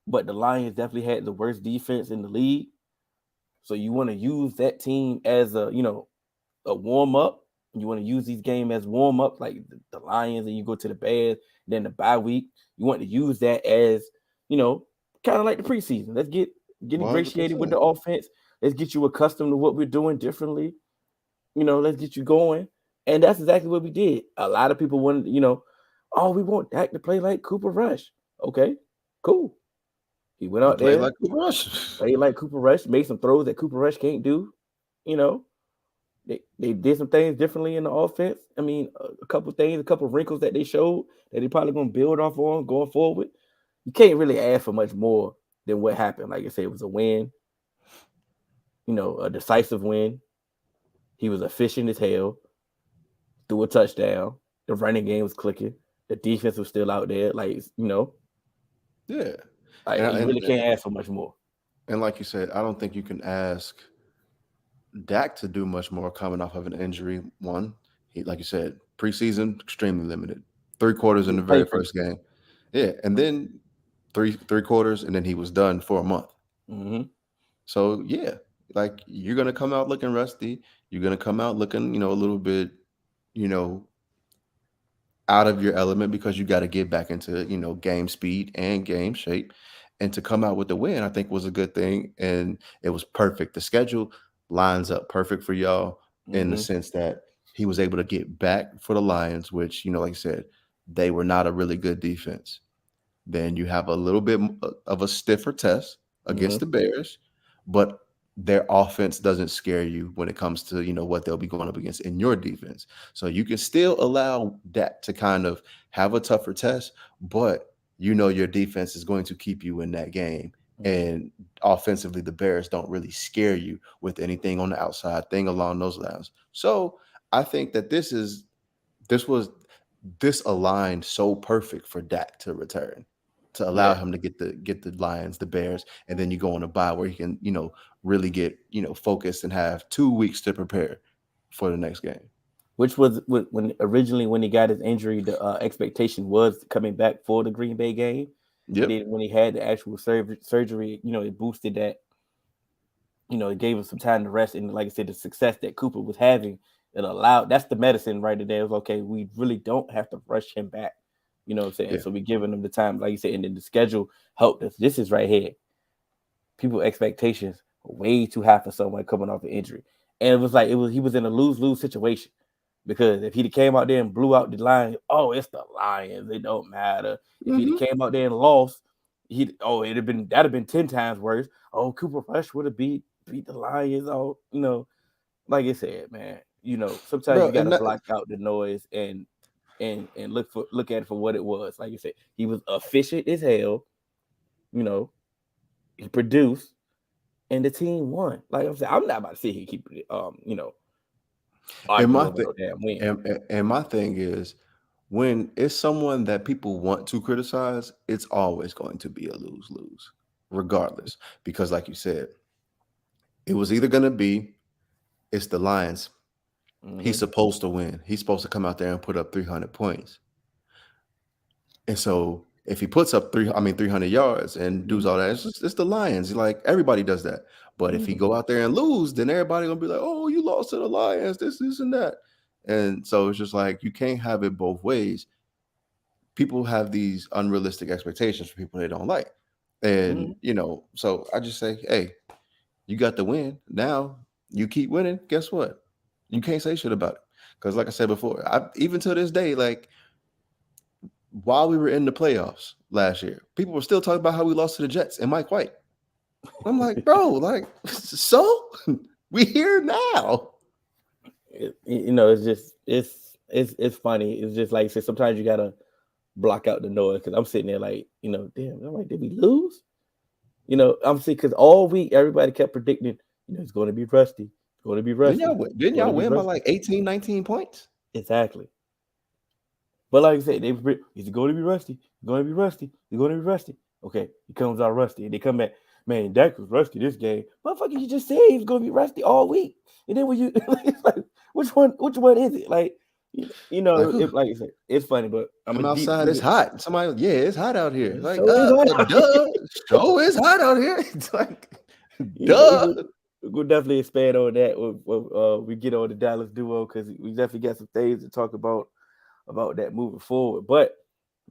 Speaker 4: but the Lions definitely had the worst defense in the league. So you want to use that team as a warm up. You want to use these games as warm up, like the Lions, and you go to the Bears, then the bye week. You want to use that as, kind of like the preseason. Let's get ingratiated with the offense. Let's get you accustomed to what we're doing differently. Let's get you going. And that's exactly what we did. A lot of people wanted, oh, we want Dak to play like Cooper Rush. Okay, cool. He went out
Speaker 2: Play
Speaker 4: there,
Speaker 2: like Cooper Rush.
Speaker 4: played like Cooper Rush, made some throws that Cooper Rush can't do. They did some things differently in the offense. I mean, a couple wrinkles that they showed that they're probably going to build off on going forward. You can't really ask for much more than what happened. Like I said, it was a win, a decisive win. He was efficient as hell, threw a touchdown. The running game was clicking. The defense was still out there.
Speaker 2: Yeah.
Speaker 4: You really can't ask for much more.
Speaker 2: And like you said, I don't think you can ask Dak to do much more coming off of an injury. One, he, like you said, preseason extremely limited. 3 quarters in the very first game. Yeah, and then three quarters, and then he was done for a month.
Speaker 4: Mm-hmm.
Speaker 2: So yeah, like you're gonna come out looking rusty. You're gonna come out looking, a little bit, out of your element because you got to get back into, game speed and game shape. And to come out with the win, I think was a good thing. And it was perfect. The schedule lines up perfect for y'all in the sense that he was able to get back for the Lions, which, like I said, they were not a really good defense. Then you have a little bit of a stiffer test against the Bears, but their offense doesn't scare you when it comes to, what they'll be going up against in your defense. So you can still allow that to kind of have a tougher test, but your defense is going to keep you in that game. And offensively, the Bears don't really scare you with anything on the outside, thing along those lines. So I think that this aligned so perfect for Dak to return, to allow him to get the Lions, the Bears, and then you go on a bye where he can, really get, focused and have 2 weeks to prepare for the next game.
Speaker 4: Which was when he got his injury, the expectation was coming back for the Green Bay game.
Speaker 2: Yep.
Speaker 4: Then when he had the actual surgery, it boosted that. It gave him some time to rest, and like I said, the success that Cooper was having, it allowed. That's the medicine right there. It was okay. We really don't have to rush him back. You know what I'm saying?
Speaker 2: Yeah.
Speaker 4: So we're giving him the time, like you said, and then the schedule helped us. This is right here. People's expectations were way too high for someone coming off an injury, and it was he was in a lose-lose situation. Because if he came out there and blew out the Lions, it's the Lions. It don't matter. If he came out there and lost, that'd have been 10 times worse. Oh, Cooper Rush would have beat the Lions. Oh, like I said, man. Sometimes you gotta block out the noise and look at it for what it was. Like you said, he was efficient as hell. He produced, and the team won. Like I'm saying, I'm not about to sit here keep
Speaker 2: and my thing is, when it's someone that people want to criticize, it's always going to be a lose-lose, regardless. Because like you said, it was either going to be, it's the Lions. He's supposed to win. He's supposed to come out there and put up 300 points. And so if he puts up 300 yards and does all that, it's the Lions. Like everybody does that. But if he go out there and lose, then everybody gonna be like, "Oh, you lost to the Lions, this, and that." And so it's just like you can't have it both ways. People have these unrealistic expectations for people they don't like, and so I just say, "Hey, you got the win. Now you keep winning. Guess what? You can't say shit about it." Because, like I said before, even to this day, like while we were in the playoffs last year, people were still talking about how we lost to the Jets and Mike White. I'm like, bro, like, so we here now.
Speaker 4: It's just it's funny. It's just like I said, sometimes you gotta block out the noise because I'm sitting there like, damn, I'm like, did we lose? I'm sick because all week everybody kept predicting, it's going to be rusty. It's going to be rusty.
Speaker 2: Didn't y'all win by like 18, 19 points?
Speaker 4: Exactly. But like I said, it's going to be rusty. It's going to be rusty. It's going to be rusty. Okay, it comes out rusty. And they come back, man, Dak was rusty this game. Motherfucker, you just said he was going to be rusty all week. And then when you, it's like, which one is it? Like, like I said, it's funny, but
Speaker 2: I'm outside. It's hot. Somebody, it's hot out here. Like,
Speaker 4: so
Speaker 2: it's hot out here. It's like, duh.
Speaker 4: We'll definitely expand on that when we get on the Dallas duo because we definitely got some things to talk about that moving forward. But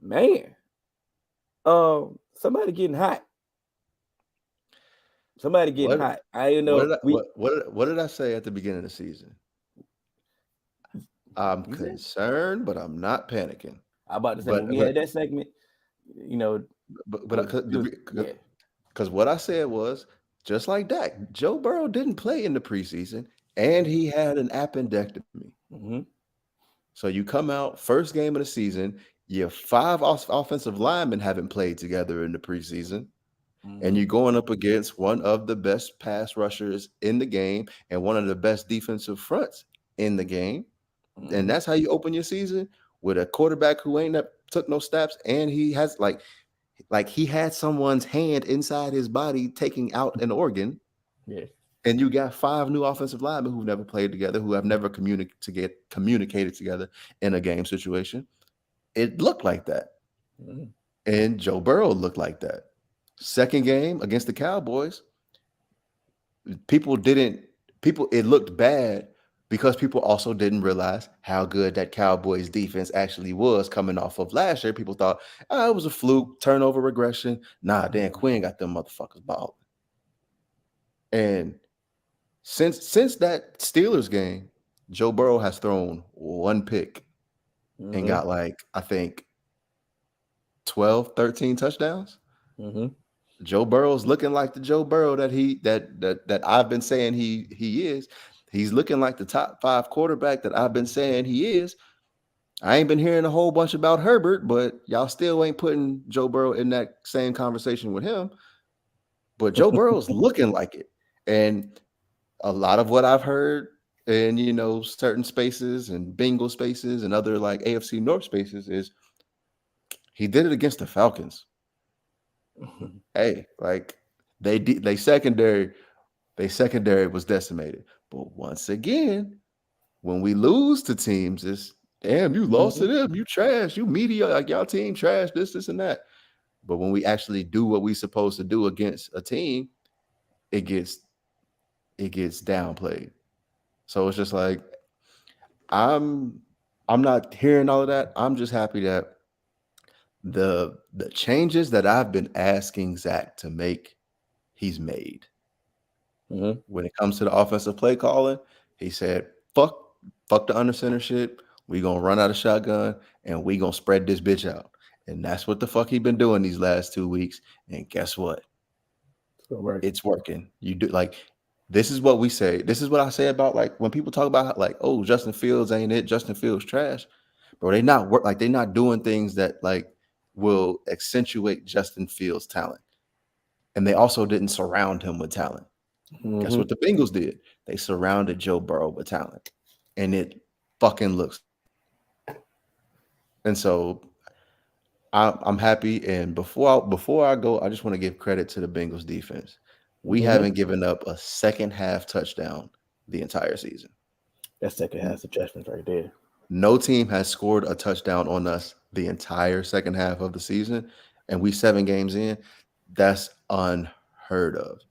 Speaker 4: man, somebody getting hot. Somebody getting hot. I know
Speaker 2: what did I say at the beginning of the season? I'm concerned, but I'm not panicking.
Speaker 4: I'm about to say when we had that segment,
Speaker 2: because what I said was just like Dak, Joe Burrow didn't play in the preseason, and he had an appendectomy.
Speaker 4: Mm-hmm.
Speaker 2: So you come out first game of the season, your 5 offensive linemen haven't played together in the preseason. And you're going up against one of the best pass rushers in the game and one of the best defensive fronts in the game. Mm-hmm. And that's how you open your season with a quarterback who ain't took no steps, and he has like he had someone's hand inside his body taking out an organ.
Speaker 4: Yeah.
Speaker 2: And you got 5 new offensive linemen who've never played together, who have never communicated together in a game situation. It looked like that. Mm-hmm. And Joe Burrow looked like that. Second game against the Cowboys, it looked bad because people also didn't realize how good that Cowboys defense actually was coming off of last year. People thought, it was a fluke, turnover regression. Nah, Dan Quinn got them motherfuckers balling. And since that Steelers game, Joe Burrow has thrown 1 pick and got I think 12, 13 touchdowns. Mm-hmm. Joe Burrow's looking like the Joe Burrow that I've been saying he is. He's looking like the top 5 quarterback that I've been saying he is. I ain't been hearing a whole bunch about Herbert, but y'all still ain't putting Joe Burrow in that same conversation with him. But Joe Burrow's looking like it. And a lot of what I've heard in, certain spaces and Bengal spaces and other AFC North spaces is he did it against the Falcons. Mm-hmm. Hey, they secondary was decimated. But once again, when we lose to teams, it's damn, you lost to them, you trash, you media, y'all team trash, this and that. But when we actually do what we supposed to do against a team, it gets downplayed. So it's just I'm not hearing all of that. I'm just happy that the changes that I've been asking Zach to make, he's made. Mm-hmm. When it comes to the offensive play calling, he said, fuck the under center shit. We gonna run out of shotgun and we gonna spread this bitch out. And that's what the fuck he been doing these last 2 weeks. And guess what? It's working. You do this is what we say. This is what I say about when people talk about Justin Fields ain't it. Justin Fields trash. Bro, they not doing things that will accentuate Justin Fields' talent. And they also didn't surround him with talent. Mm-hmm. Guess what the Bengals did? They surrounded Joe Burrow with talent. And it fucking looks. And so I'm happy. And before I go, I just want to give credit to the Bengals defense. We haven't given up a second half touchdown the entire season.
Speaker 4: That second half adjustment right there.
Speaker 2: No team has scored a touchdown on us the entire second half of the season, and we 7 games in. That's unheard of.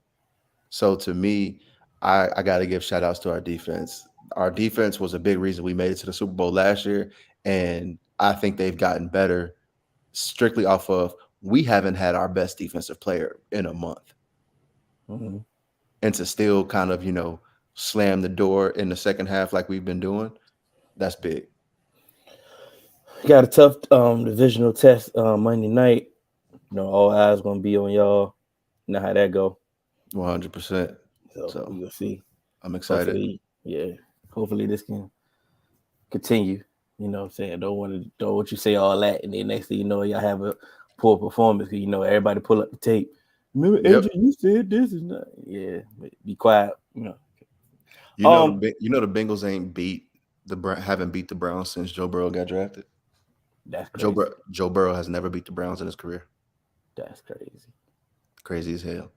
Speaker 2: So to me, I got to give shout outs to our defense. Our defense was a big reason we made it to the Super Bowl last year, and I think they've gotten better strictly off of we haven't had our best defensive player in a month. Mm-hmm. And to still kind of, slam the door in the second half like we've been doing, that's big.
Speaker 4: Got a tough divisional test Monday night. All eyes going to be on y'all. You know how that go.
Speaker 2: 100%.
Speaker 4: So we'll see.
Speaker 2: I'm excited.
Speaker 4: Hopefully this can continue. You know what I'm saying? Don't want you say all that, and then next thing you know, y'all have a poor performance because everybody pull up the tape. Remember, Adrian, you said this is not. Yeah, be quiet.
Speaker 2: The Bengals haven't beat the Browns since Joe Burrow got drafted.
Speaker 4: That's crazy.
Speaker 2: Joe Burrow has never beat the Browns in his career.
Speaker 4: That's crazy.
Speaker 2: Crazy as hell.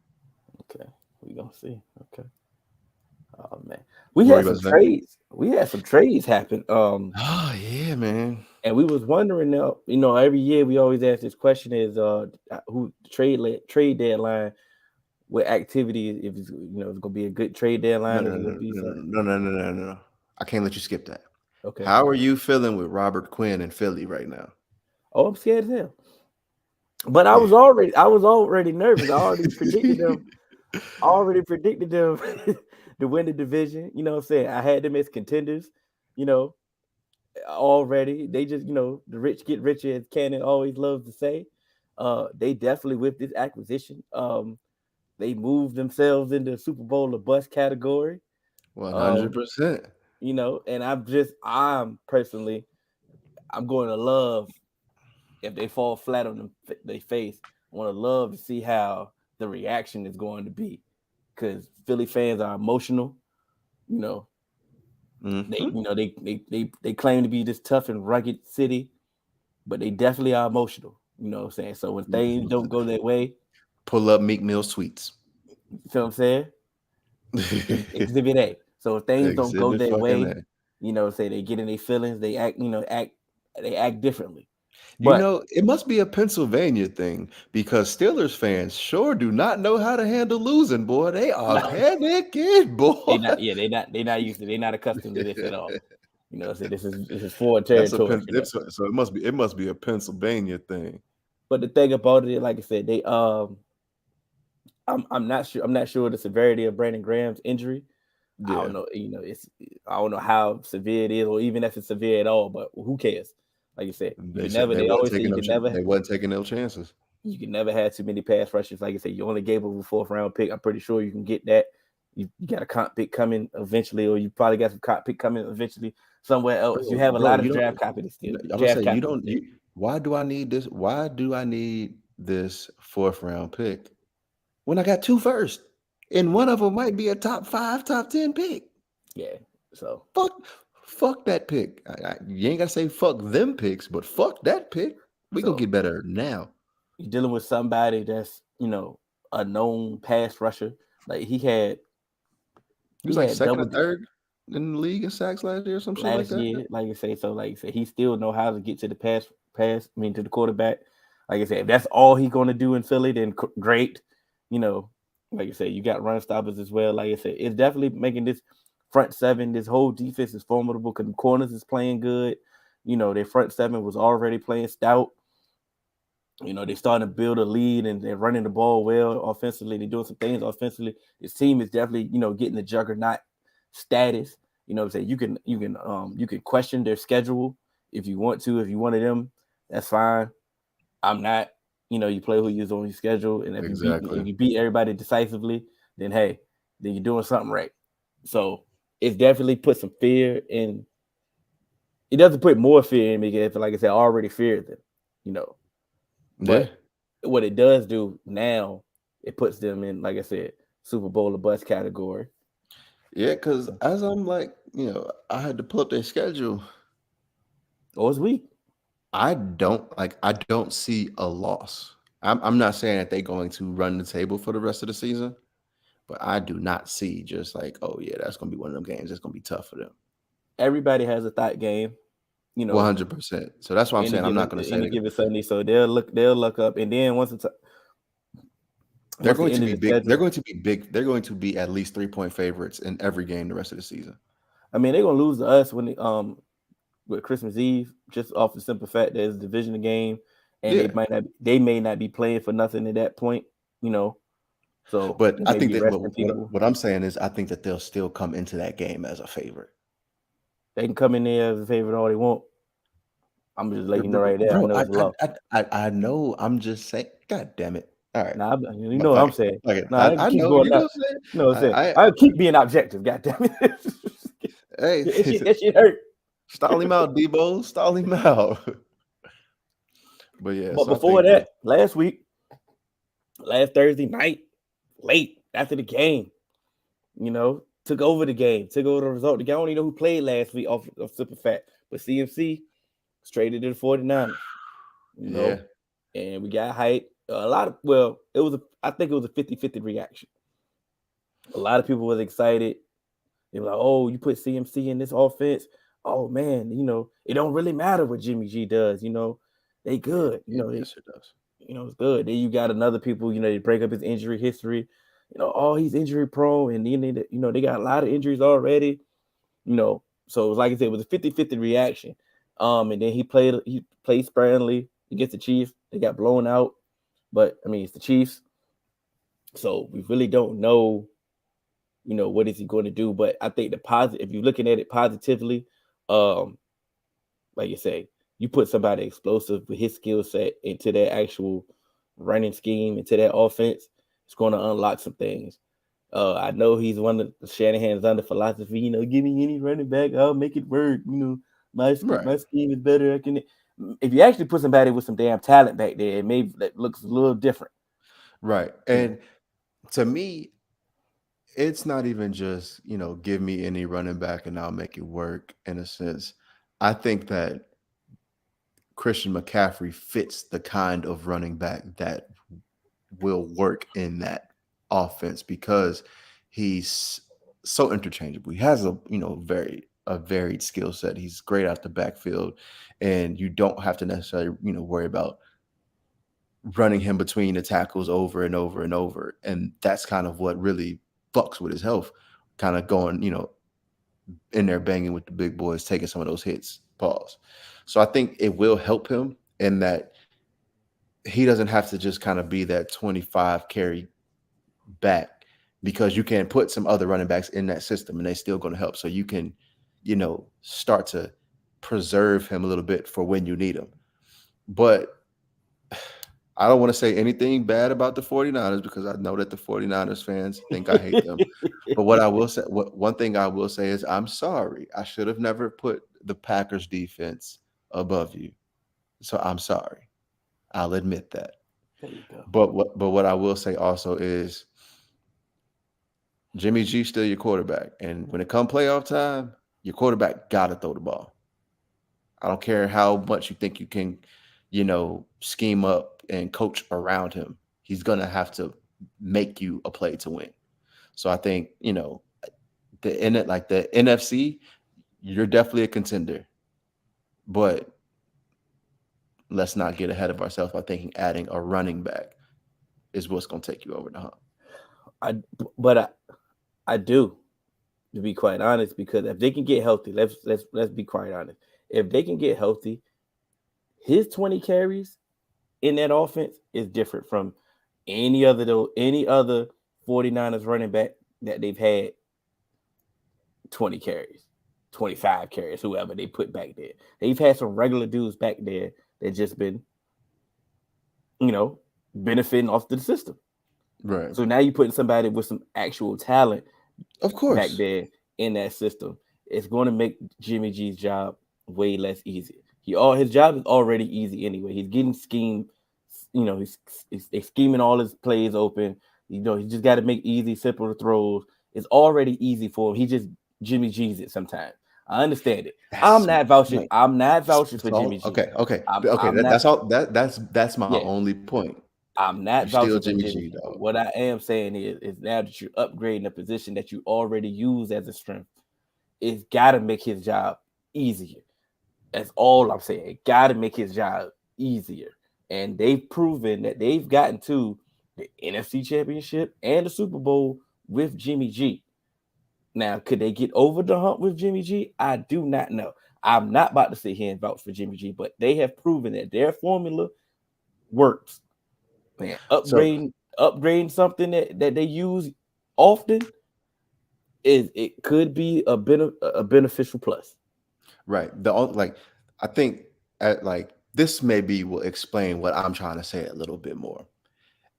Speaker 4: Okay, we gonna see. Okay. Oh man, we had some trades. We had some trades happen.
Speaker 2: Oh yeah, man.
Speaker 4: And we was wondering now. Every year we always ask this question: is who trade deadline? What activity? If it's it's gonna be a good trade deadline?
Speaker 2: No. I can't let you skip that.
Speaker 4: Okay.
Speaker 2: How are you feeling with Robert Quinn in Philly right now?
Speaker 4: Oh, I'm scared as hell. But I was already nervous. I already predicted them already predicted them to win the division. You know what I'm saying? I had them as contenders, you know, already. They just, the rich get richer, as Cannon always loves to say. They definitely, with this acquisition, they moved themselves into the Super Bowl or bust category.
Speaker 2: 100%.
Speaker 4: And I'm personally, I'm going to love if they fall flat on their face. I want to love to see how the reaction is going to be, because Philly fans are emotional. They claim to be this tough and rugged city, but they definitely are emotional. You know what I'm saying? So when things don't go their way,
Speaker 2: pull up Meek Mill Sweets.
Speaker 4: You feel what I'm saying? Exhibit A. So if things don't go
Speaker 2: Exhibit
Speaker 4: their
Speaker 2: fucking
Speaker 4: way,
Speaker 2: A.
Speaker 4: Say they get in their feelings, they act differently. But
Speaker 2: it must be a Pennsylvania thing, because Steelers fans sure do not know how to handle losing, boy. They are panicking, boy.
Speaker 4: They're not used to, they're not accustomed to this at all. So this is foreign territory.
Speaker 2: So it must be a Pennsylvania thing.
Speaker 4: But the thing about it, like I said, they I'm not sure the severity of Brandon Graham's injury. Yeah. I don't know, I don't know how severe it is, or even if it's severe at all, but who cares? Like you said,
Speaker 2: they wasn't taking no chances.
Speaker 4: You can never have too many pass rushes. Like I said, you only gave up a 4th round pick. I'm pretty sure you can get that. You got a comp pick coming eventually, or you probably got some comp pick coming eventually somewhere else. You have a lot of draft capital still.
Speaker 2: Why do I need this? Why do I need this 4th round pick when I got 2 first, and one of them might be a top 5, top 10 pick?
Speaker 4: Yeah. So
Speaker 2: fuck that pick. You ain't gotta say fuck them picks, but fuck that pick. We gonna get better now.
Speaker 4: You're dealing with somebody that's a known pass rusher. Like he
Speaker 2: was like second or third in the league in sacks last year or some shit like that.
Speaker 4: Last year, like I said, he still know how to get to the pass. To the quarterback. Like I said, if that's all he's going to do in Philly, then great. Like I said, you got run stoppers as well. Like I said, it's definitely making this front 7. This whole defense is formidable because corners is playing good. Their front 7 was already playing stout. They're starting to build a lead, and they're running the ball well offensively. They're doing some things offensively. This team is definitely, getting the juggernaut status. What I'm saying? You can question their schedule if you want to. If you wanted them, that's fine. I'm not. You play who you're on your schedule, and if you beat everybody decisively, then hey, then you're doing something right. So it's definitely put some fear in. It doesn't put more fear in me because, like I said, I already feared them. But what it does do now, it puts them in, like I said, Super Bowl or bust category.
Speaker 2: Yeah, because as I'm like, I had to pull up their schedule.
Speaker 4: Oh, it's weak.
Speaker 2: I don't see a loss. I'm not saying that they're going to run the table for the rest of the season, but I do not see just like, oh yeah, that's going to be one of them games that's going to be tough for them.
Speaker 4: Everybody has a thought game.
Speaker 2: 100%. So that's why I'm saying I'm not going to say
Speaker 4: any given Sunday. So they'll look up, and then
Speaker 2: they're going to be big. They're going to be big. They're going to be at least 3-point favorites in every game the rest of the season.
Speaker 4: I mean, they're going to lose to us when with Christmas Eve, just off the simple fact that it's a division game, and they may not be playing for nothing at that point. So,
Speaker 2: but I think that what I'm saying is I think that they'll still come into that game as a favorite.
Speaker 4: They can come in there as a favorite all they want. I'm just letting you know right there.
Speaker 2: Bro,
Speaker 4: I know it's low.
Speaker 2: I know. I'm just saying. God damn it! All right.
Speaker 4: Nah, you know what I'm saying.
Speaker 2: I know. You know what
Speaker 4: I'm saying. I keep being objective. God damn it!
Speaker 2: Hey,
Speaker 4: that shit hurt.
Speaker 2: Stall him out, Debo. Stall him out. But yeah.
Speaker 4: But before that, last Thursday night, late after the game, took over the game, took over the result. I don't even know who played last week off super fat, but CMC straight into the 49ers. And we got hype. I think it was a 50-50 reaction. A lot of people was excited. They were like, oh, you put CMC in this offense. Oh man, it don't really matter what Jimmy G does. They good.
Speaker 2: Yes, it does.
Speaker 4: It's good. Then you got another people, they break up his injury history. He's injury prone, and then they got a lot of injuries already. So it was, like I said, it was a 50-50 reaction. And then he played sparingly against the Chiefs. They got blown out, but I mean, it's the Chiefs. So we really don't know, what is he going to do. But I think the positive, if you're looking at it positively, um, like you say, you put somebody explosive with his skill set into that actual running scheme, into that offense, it's going to unlock some things. I know he's one of Shanahan's under philosophy. Give me any running back, I'll make it work.
Speaker 2: Right.
Speaker 4: My scheme is better. I can. If you actually put somebody with some damn talent back there, it maybe that looks a little different.
Speaker 2: Right. And to me, it's not even just, give me any running back and I'll make it work in a sense. I think that Christian McCaffrey fits the kind of running back that will work in that offense because he's so interchangeable. He has a varied skill set. He's great out the backfield, and you don't have to necessarily, worry about running him between the tackles over and over and over. And that's kind of what really fucks with his health, kind of going, in there banging with the big boys, taking some of those hits. Pause. So I think it will help him in that he doesn't have to just kind of be that 25 carry back because you can put some other running backs in that system and they're still going to help. So you can, start to preserve him a little bit for when you need him. But I don't want to say anything bad about the 49ers because I know that the 49ers fans think I hate them. But what I will say, one thing I will say is I'm sorry. I should have never put the Packers defense above you. So I'm sorry. I'll admit that.
Speaker 4: There you go.
Speaker 2: But what I will say also is Jimmy G still your quarterback. And when it comes playoff time, your quarterback got to throw the ball. I don't care how much you think you can, scheme up and coach around him. He's going to have to make you a play to win. So I think, the NFC, you're definitely a contender. But let's not get ahead of ourselves by thinking adding a running back is what's going to take you over the hump.
Speaker 4: I do, to be quite honest, because if they can get healthy, let's be quite honest. If they can get healthy, his 20 carries in that offense is different from any other 49ers running back that they've had 20 carries, 25 carries, whoever they put back there. They've had some regular dudes back there that just been, benefiting off the system.
Speaker 2: Right.
Speaker 4: So now you're putting somebody with some actual talent,
Speaker 2: of course,
Speaker 4: back there in that system. It's going to make Jimmy G's job way less easy. His job is already easy anyway. He's getting schemed. He's scheming all his plays open. He just got to make easy, simple throws. It's already easy for him. He just Jimmy G's it sometimes. I understand it. I'm not vouching for Jimmy G.
Speaker 2: Okay. That's my only point.
Speaker 4: I'm not vouching for Jimmy G. What I am saying is now that you're upgrading a position that you already use as a strength, it's got to make his job easier. That's all I'm saying. It got to make his job easier. And they've proven that they've gotten to the NFC Championship and the Super Bowl with Jimmy G. Now, could they get over the hump with Jimmy G? I do not know. I'm not about to sit here and vouch for Jimmy G, but they have proven that their formula works. Man, upgrading something that they use often it could be a beneficial plus.
Speaker 2: Right. I think this maybe will explain what I'm trying to say a little bit more.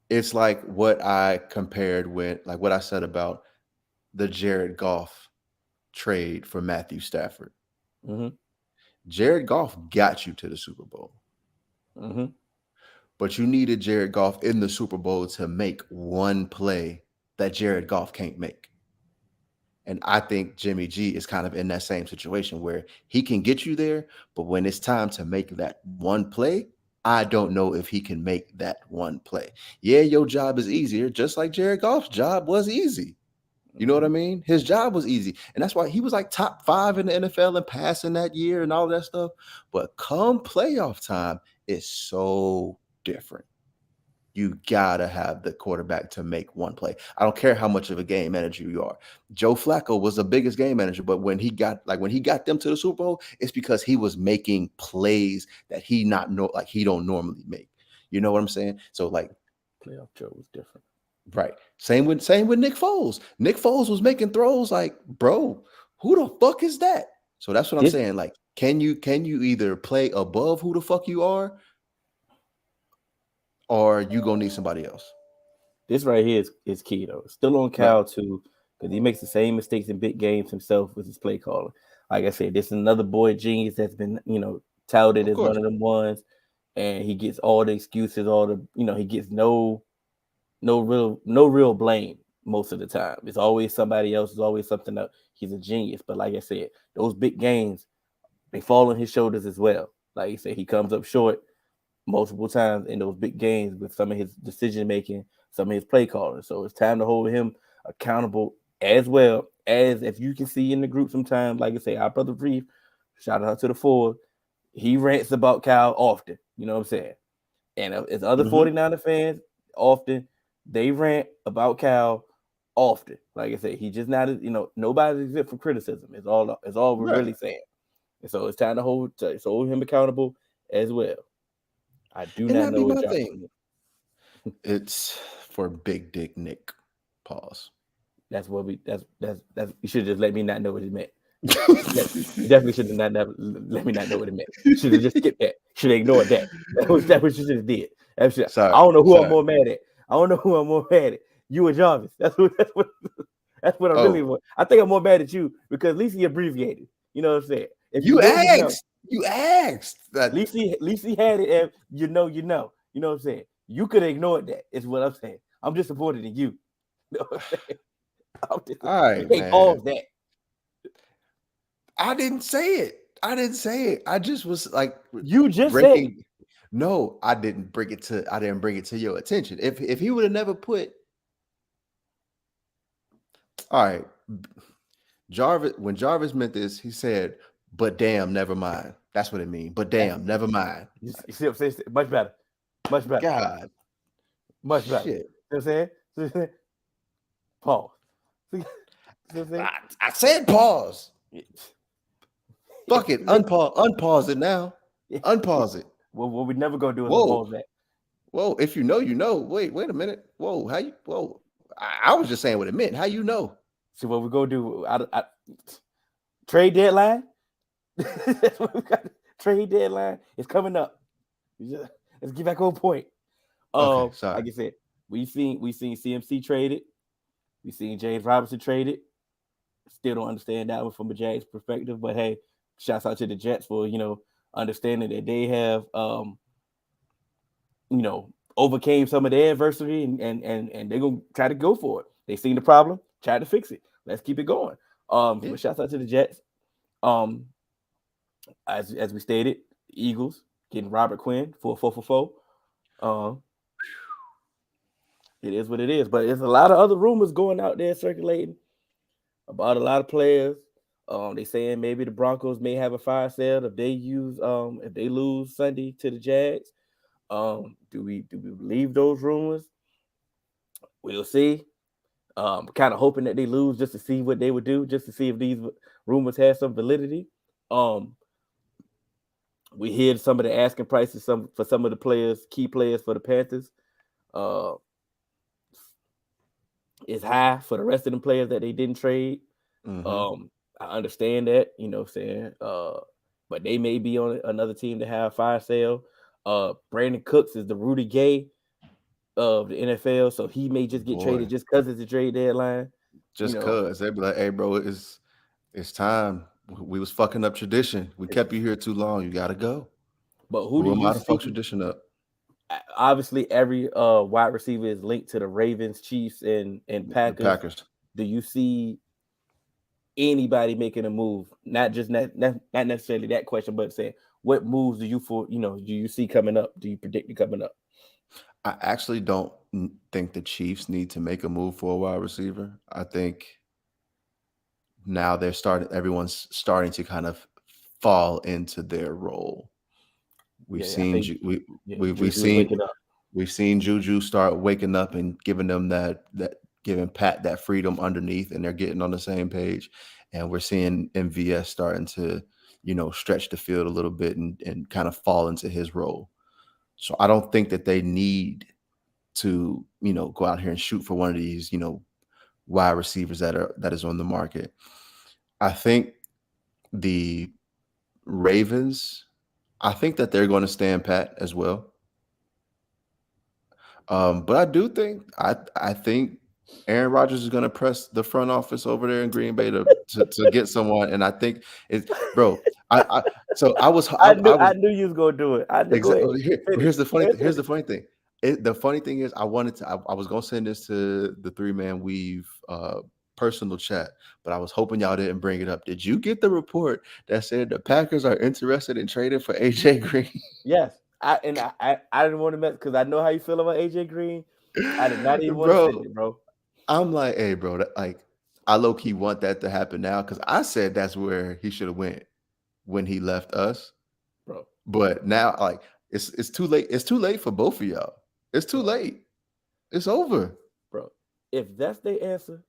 Speaker 2: It's like what I compared with, like what I said about the Jared Goff trade for Matthew Stafford.
Speaker 4: Mm-hmm.
Speaker 2: Jared Goff got you to the Super Bowl.
Speaker 4: Mm-hmm.
Speaker 2: But you needed Jared Goff in the Super Bowl to make one play that Jared Goff can't make. And I think Jimmy G is kind of in that same situation where he can get you there, but when it's time to make that one play, I don't know if he can make that one play. Yeah, your job is easier, just like Jared Goff's job was easy. You know what I mean? His job was easy. And that's why he was like top 5 in the NFL and passing that year and all that stuff. But come playoff time, it's so different. You gotta have the quarterback to make one play. I don't care how much of a game manager you are. Joe Flacco was the biggest game manager, but when he got them to the Super Bowl, it's because he was making plays that he don't normally make. You know what I'm saying? So like
Speaker 4: playoff Joe was different.
Speaker 2: Right. Same with Nick Foles. Nick Foles was making throws like, bro, who the fuck is that? So that's what I'm
Speaker 4: This
Speaker 2: saying. Like, can you either play above who the fuck you are, or you gonna need somebody else?
Speaker 4: this right here is key though. Still on
Speaker 2: Right.
Speaker 4: Cal too, because he makes the same mistakes in big games himself with his play calling. Like I said, this is another boy genius that's been touted
Speaker 2: Of
Speaker 4: as one
Speaker 2: course.
Speaker 4: of them ones, and he gets all the excuses, all the he gets no real blame most of the time. It's always somebody else. It's always something that he's a genius. But like I said, those big games they fall on his shoulders as well. Like you said, he comes up short multiple times in those big games with some of his decision making, some of his play calling. So it's time to hold him accountable as well as if you can see in the group sometimes. Like I say, our brother Reef, shout out to the four, he rants about Cal often. You know what I'm saying? And as other 49er fans, often they rant about Cal often. Like I said, he just not nobody's exempt from criticism. It's all we're
Speaker 2: Right.
Speaker 4: really saying. And so it's time to hold him accountable as well. I do
Speaker 2: And
Speaker 4: not
Speaker 2: that be
Speaker 4: know what
Speaker 2: my
Speaker 4: y'all.
Speaker 2: thing. It's for Big Dick Nick. Pause.
Speaker 4: That's what we. That's you should just let me not know what it meant. You definitely should have not let me not know what it meant. Should have just skipped that. Should have ignored that. That what you should have did.
Speaker 2: Sorry.
Speaker 4: I don't know who I'm
Speaker 2: Sorry.
Speaker 4: more mad at. I don't know who I'm more mad at. You or Jarvis. That's what I'm really want. I think I'm more mad at you because at least he abbreviated. You know what I'm saying? If
Speaker 2: You
Speaker 4: know,
Speaker 2: asked. You asked.
Speaker 4: At least he had it. And you know. You know what I'm saying? You could have ignored that. Is what I'm saying. I'm disappointed in you. You know what I'm saying?
Speaker 2: All right, man.
Speaker 4: Pause that.
Speaker 2: I didn't say it. I just was like,
Speaker 4: you just said.
Speaker 2: No, I didn't bring it to your attention. If he would have never put, all right, when Jarvis meant this, he said, "But damn, never mind." That's what it means. But damn, never mind.
Speaker 4: You see what I'm saying? Much better.
Speaker 2: God,
Speaker 4: much better.
Speaker 2: shit.
Speaker 4: You know what I'm saying? Pause.
Speaker 2: I said pause. Fuck it. Unpause it now. Unpause it.
Speaker 4: Well, what we never gonna do is unpause that.
Speaker 2: Whoa, if you know, you know. Wait a minute. Whoa, how you? Whoa, I was just saying what it meant. How you know?
Speaker 4: See what we gonna do? Trade deadline. That's what we got. Trade deadline is coming up. Let's get back on point.
Speaker 2: Okay, sorry.
Speaker 4: Like I said, we seen CMC traded. We seen James Robinson traded. Still don't understand that one from a Jags perspective, but hey, shouts out to the Jets for understanding that they have overcame some of their adversity and they're gonna try to go for it. They seen the problem, try to fix it. Let's keep it going. But shouts out to the Jets. As we stated, Eagles getting Robert Quinn for a 4-for-4. It is what it is, but there's a lot of other rumors going out there circulating about a lot of players. They saying maybe the Broncos may have a fire sale if they lose Sunday to the Jags. Do we believe those rumors? We'll see. Kind of hoping that they lose just to see what they would do, just to see if these rumors have some validity. We hear some of the asking prices for some of the key players for the Panthers. Is high for the rest of them players that they didn't trade. I understand that, saying, but they may be on another team to have a fire sale. Brandon Cooks is the Rudy Gay of the NFL, so he may just get traded just because it's a trade deadline.
Speaker 2: Just because they'd be like, "Hey, bro, it's time. We was fucking up tradition. We kept you here too long. You got to go."
Speaker 4: But who do you see?
Speaker 2: Fuck tradition up?
Speaker 4: Obviously, every wide receiver is linked to the Ravens, Chiefs, and Packers.
Speaker 2: The Packers.
Speaker 4: Do you see anybody making a move? Not necessarily that question, but saying what moves do you see coming up? Do you predict it coming up?
Speaker 2: I actually don't think the Chiefs need to make a move for a wide receiver. I think now everyone's starting to kind of fall into their role. We've seen Juju start waking up and giving them giving Pat that freedom underneath, and they're getting on the same page. And we're seeing MVS starting to, stretch the field a little bit and kind of fall into his role. So I don't think that they need to, go out here and shoot for one of these, wide receivers that is on the market. I think the Ravens, I think that they're going to stand pat as well. But I do think I think Aaron Rodgers is going to press the front office over there in Green Bay to get someone, and I think it's bro. So I was
Speaker 4: I
Speaker 2: was
Speaker 4: knew you was gonna do it. I knew. Go ahead.
Speaker 2: exactly. Here's the funny thing. The funny thing is, I was gonna send this to the 3-man weave personal chat, but I was hoping y'all didn't bring it up. Did you get the report that said the Packers are interested in trading for AJ Green?
Speaker 4: Yes, I didn't want to mess because I know how you feel about AJ Green. I did not even want to send it, bro.
Speaker 2: I'm like, hey, bro, I low key want that to happen now because I said that's where he should have went when he left us,
Speaker 4: bro.
Speaker 2: But now, like, it's too late. It's too late for both of y'all. It's too late. It's over,
Speaker 4: bro. If that's their answer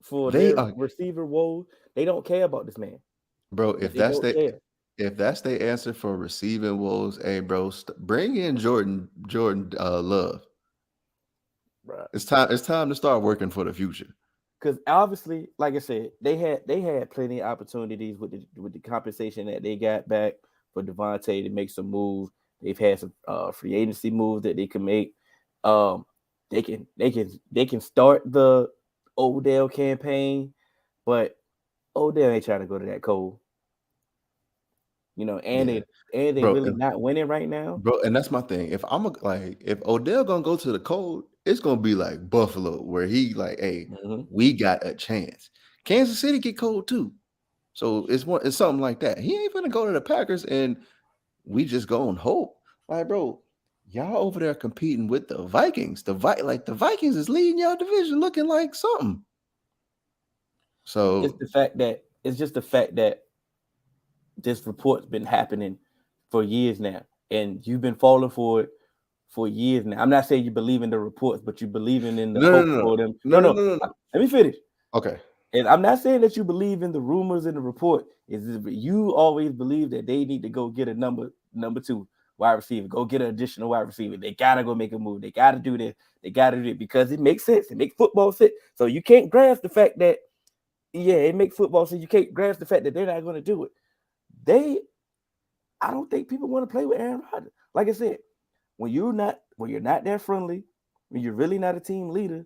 Speaker 4: for their receiver woes, they don't care about this man,
Speaker 2: bro. If that's their answer for receiving woes, hey, bro, bring in Jordan Love. Bro. It's time to start working for the future.
Speaker 4: Because obviously, like I said, they had plenty of opportunities with the compensation that they got back for Devontae to make some moves. They've had some free agency moves that they can make. They can start the Odell campaign, but Odell ain't trying to go to that cold. And they bro, really not winning right now,
Speaker 2: bro. And that's my thing. If Odell gonna go to the cold, it's gonna be like Buffalo, where he like, hey, we got a chance. Kansas City get cold too, so it's something like that. He ain't gonna go to the Packers, and we just go and hope. Like, bro, y'all over there competing with the Vikings. The Vikings is leading y'all division, looking like something. So
Speaker 4: it's just the fact that this report's been happening for years now, and you've been falling for it for years now. I'm not saying you believe in the reports, but you believing in the hope for them. No. Let me finish.
Speaker 2: Okay.
Speaker 4: And I'm not saying that you believe in the rumors and the report. You always believe that they need to go get a number 2 wide receiver, go get an additional wide receiver. They gotta go make a move. They gotta do this. They gotta do it because it makes sense. It makes football sense. So you can't grasp the fact that it makes football sense. You can't grasp the fact that they're not going to do it. I don't think people want to play with Aaron Rodgers. Like I said, when you're not that friendly, when you're really not a team leader,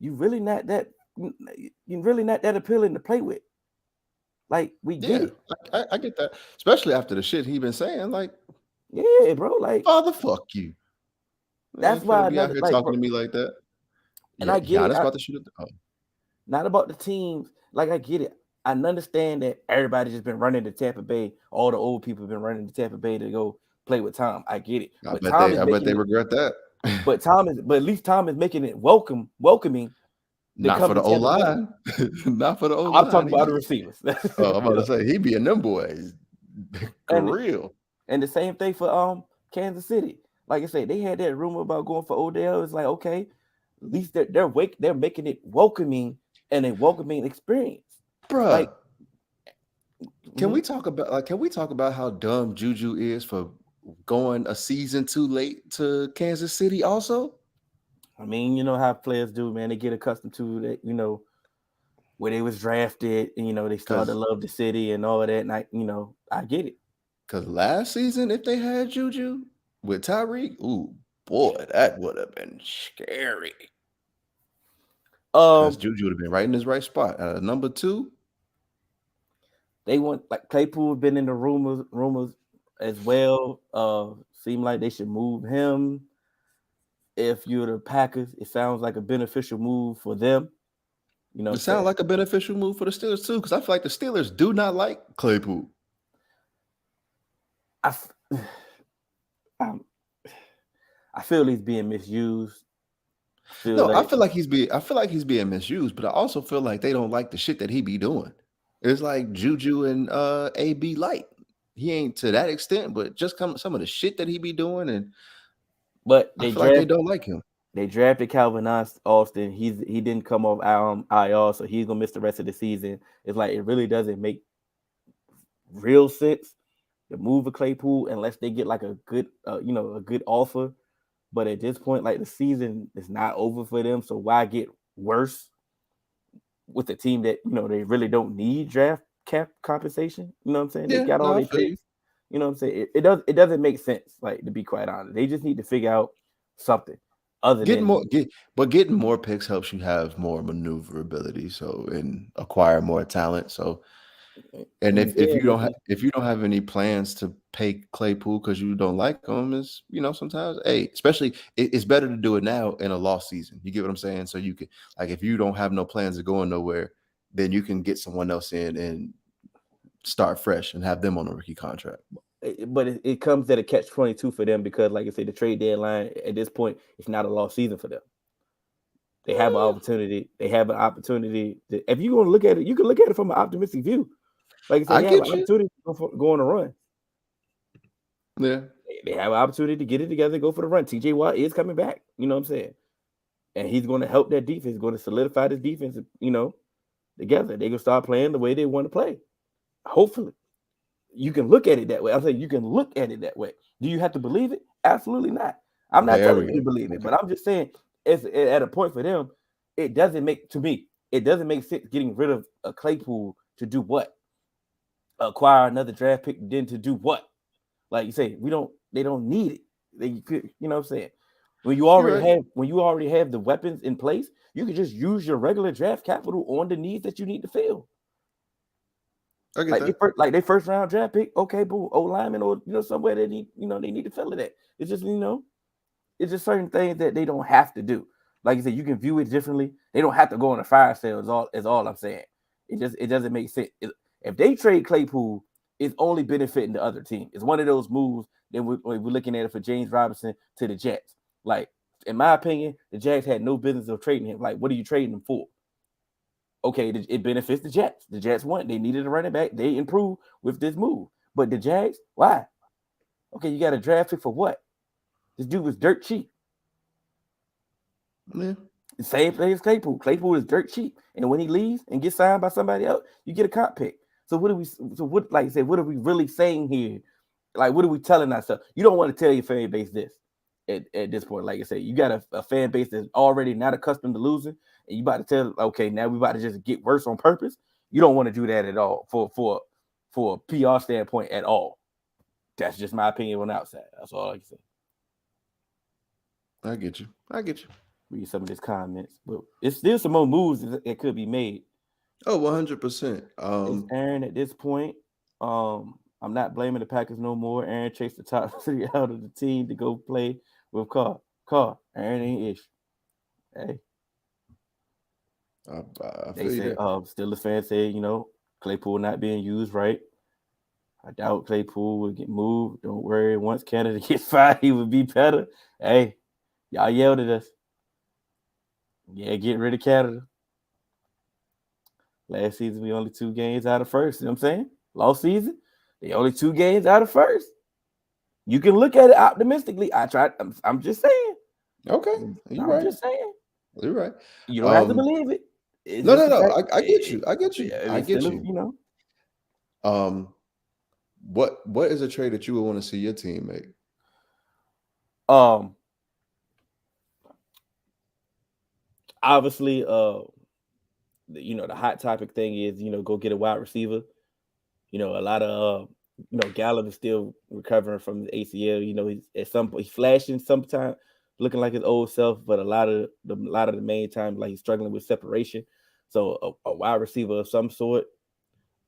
Speaker 4: you're really not that appealing to play with. Like, we get it.
Speaker 2: I get that, especially after the shit he been saying. Like,
Speaker 4: yeah, bro. Like,
Speaker 2: father, fuck you.
Speaker 4: That's why
Speaker 2: be out here talking to me like that.
Speaker 4: And I get it.
Speaker 2: That's about to shoot it.
Speaker 4: Not about the teams. Like, I get it. I understand that everybody just been running to Tampa Bay. All the old people have been running to Tampa Bay to go play with Tom. I get it.
Speaker 2: I bet they regret that.
Speaker 4: But at least Tom is making it welcoming.
Speaker 2: Not for the O-line. Not for the O-line.
Speaker 4: I'm talking about the receivers.
Speaker 2: I'm about to say he be in them boys. Real.
Speaker 4: And the same thing for Kansas City. Like I said, they had that rumor about going for Odell. It's like, okay, at least they're making it welcoming and a welcoming experience.
Speaker 2: Bruh, like, can we talk about how dumb Juju is for going a season too late to Kansas City also?
Speaker 4: I mean, you know how players do, man. They get accustomed to that, where they was drafted and, they started to love the city and all of that. And I get it.
Speaker 2: Because last season, if they had Juju with Tyreek, ooh, boy, that would have been scary. Because Juju would have been right in his right spot. Number 2.
Speaker 4: They want, like, Claypool been in the rumors as well. Seem like they should move him. If you're the Packers, it sounds like a beneficial move for them.
Speaker 2: It sounds like a beneficial move for the Steelers too, because I feel like the Steelers do not like Claypool.
Speaker 4: I feel he's being misused.
Speaker 2: I feel like he's being misused, but I also feel like they don't like the shit that he be doing. It's like Juju and AB light. He ain't to that extent, but just some of the shit that he be doing,
Speaker 4: but
Speaker 2: I feel like they don't like him.
Speaker 4: They drafted Calvin Austin. He didn't come off IR, so he's gonna miss the rest of the season. It's like it really doesn't make real sense to move a Claypool unless they get like a good, a good offer. But at this point, like the season is not over for them, so why get worse with a team that they really don't need draft cap compensation? You know what I'm saying? They
Speaker 2: Yeah,
Speaker 4: got all
Speaker 2: no, I
Speaker 4: their
Speaker 2: feel you.
Speaker 4: picks. You know what I'm saying? It doesn't make sense. Like, to be quite honest, they just need to figure out something other
Speaker 2: Getting
Speaker 4: than
Speaker 2: more picks helps you have more maneuverability, so and acquire more talent. So, and if
Speaker 4: yeah,
Speaker 2: you don't have any plans to pay Claypool because you don't like him, is sometimes, hey, especially it's better to do it now in a lost season. You get what I'm saying? So you can, like, if you don't have no plans of going nowhere, then you can get someone else in and start fresh and have them on a rookie contract.
Speaker 4: but it comes at a catch-22 for them because, like I said, the trade deadline at this point it's not a lost season for them. They have an opportunity. They have an opportunity. If you want to look at it, you can look at it from an optimistic view. Like I said,
Speaker 2: I
Speaker 4: they have
Speaker 2: get
Speaker 4: an
Speaker 2: you.
Speaker 4: opportunity to go on a run.
Speaker 2: Yeah.
Speaker 4: They have an opportunity to get it together and go for the run. TJ Watt is coming back. You know what I'm saying? And he's going to help that defense. He's going to solidify this defense, together. They're going to start playing the way they want to play. Hopefully. You can look at it that way. I'm saying you can look at it that way. Do you have to believe it? Absolutely not. I'm not
Speaker 2: There
Speaker 4: telling
Speaker 2: we
Speaker 4: you to
Speaker 2: go.
Speaker 4: believe it,
Speaker 2: Okay.
Speaker 4: but I'm just saying it's at a point for them. It doesn't make sense getting rid of a Claypool to do what? Acquire another draft pick, then to do what? Like you say, they don't need it. You know what I'm saying? When you
Speaker 2: You're right.
Speaker 4: already have the weapons in place, you can just use your regular draft capital on the needs that you need to fill.
Speaker 2: I get that.
Speaker 4: They first round draft pick, okay, boom, O lineman or somewhere they need they need to fill it at. It's just it's just certain things that they don't have to do. Like you said, you can view it differently. They don't have to go on a fire sale. Is all I'm saying. It doesn't make sense. If they trade Claypool, it's only benefiting the other team. It's one of those moves that we're looking at it for James Robinson to the Jets. Like, in my opinion, the Jags had no business of trading him. Like, what are you trading him for? Okay, it benefits the Jets. The Jets won. They needed a running back. They improved with this move. But the Jags, why? Okay, you got a draft pick for what? This dude was dirt cheap.
Speaker 2: Yeah.
Speaker 4: The same thing as Claypool. Claypool is dirt cheap. And when he leaves and gets signed by somebody else, you get a comp pick. So what like I said, what are we really saying here? Like, what are we telling ourselves? You don't want to tell your fan base this at this point. Like I said, you got a fan base that's already not accustomed to losing, and you about to tell, okay, now we about to just get worse on purpose. You don't want to do that at all for a PR standpoint at all. That's just my opinion on the outside. That's all I can say.
Speaker 2: I get you.
Speaker 4: Read some of these comments, but it's still some more moves that could be made.
Speaker 2: Oh, 100%.
Speaker 4: It's Aaron at this point. I'm not blaming the Packers no more. Aaron chased the top 3 out of the team to go play with Carr. Aaron ain't ish. Hey. They said, Steelers fans say, Claypool not being used right. I doubt Claypool will get moved. Don't worry. Once Canada gets fired, he would be better. Hey, y'all yelled at us. Yeah, get rid of Canada. Last season, we only 2 games out of first. You know what I'm saying? Last season, they only 2 games out of first. You can look at it optimistically. I'm just saying.
Speaker 2: Okay, you're right.
Speaker 4: Just saying.
Speaker 2: You're right.
Speaker 4: You don't have to believe it.
Speaker 2: No. I get you. I get you. I get you. What is a trade that you would want to see your team make?
Speaker 4: Obviously, the hot topic thing is, go get a wide receiver. A lot of Gallup is still recovering from the ACL. He's flashing sometimes, looking like his old self, but a lot of the main time, like, he's struggling with separation. So a wide receiver of some sort.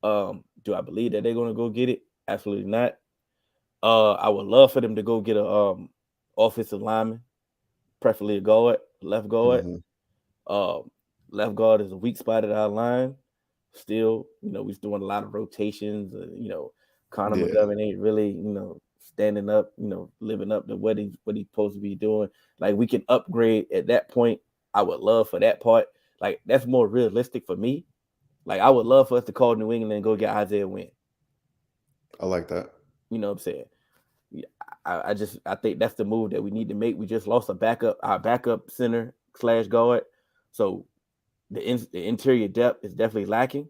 Speaker 4: Do I believe that they're gonna go get it? Absolutely not. I would love for them to go get a offensive lineman, preferably a guard, left guard.
Speaker 2: Mm-hmm.
Speaker 4: Left guard is a weak spot at our line. Still, we're doing a lot of rotations. Connor McGovern ain't really, standing up, living up to what he's supposed to be doing. Like, we can upgrade at that point. I would love for that part. Like, that's more realistic for me. Like, I would love for us to call New England and go get Isaiah Wynn.
Speaker 2: I like that.
Speaker 4: You know what I'm saying? I think that's the move that we need to make. We just lost our backup center / guard. So the interior depth is definitely lacking.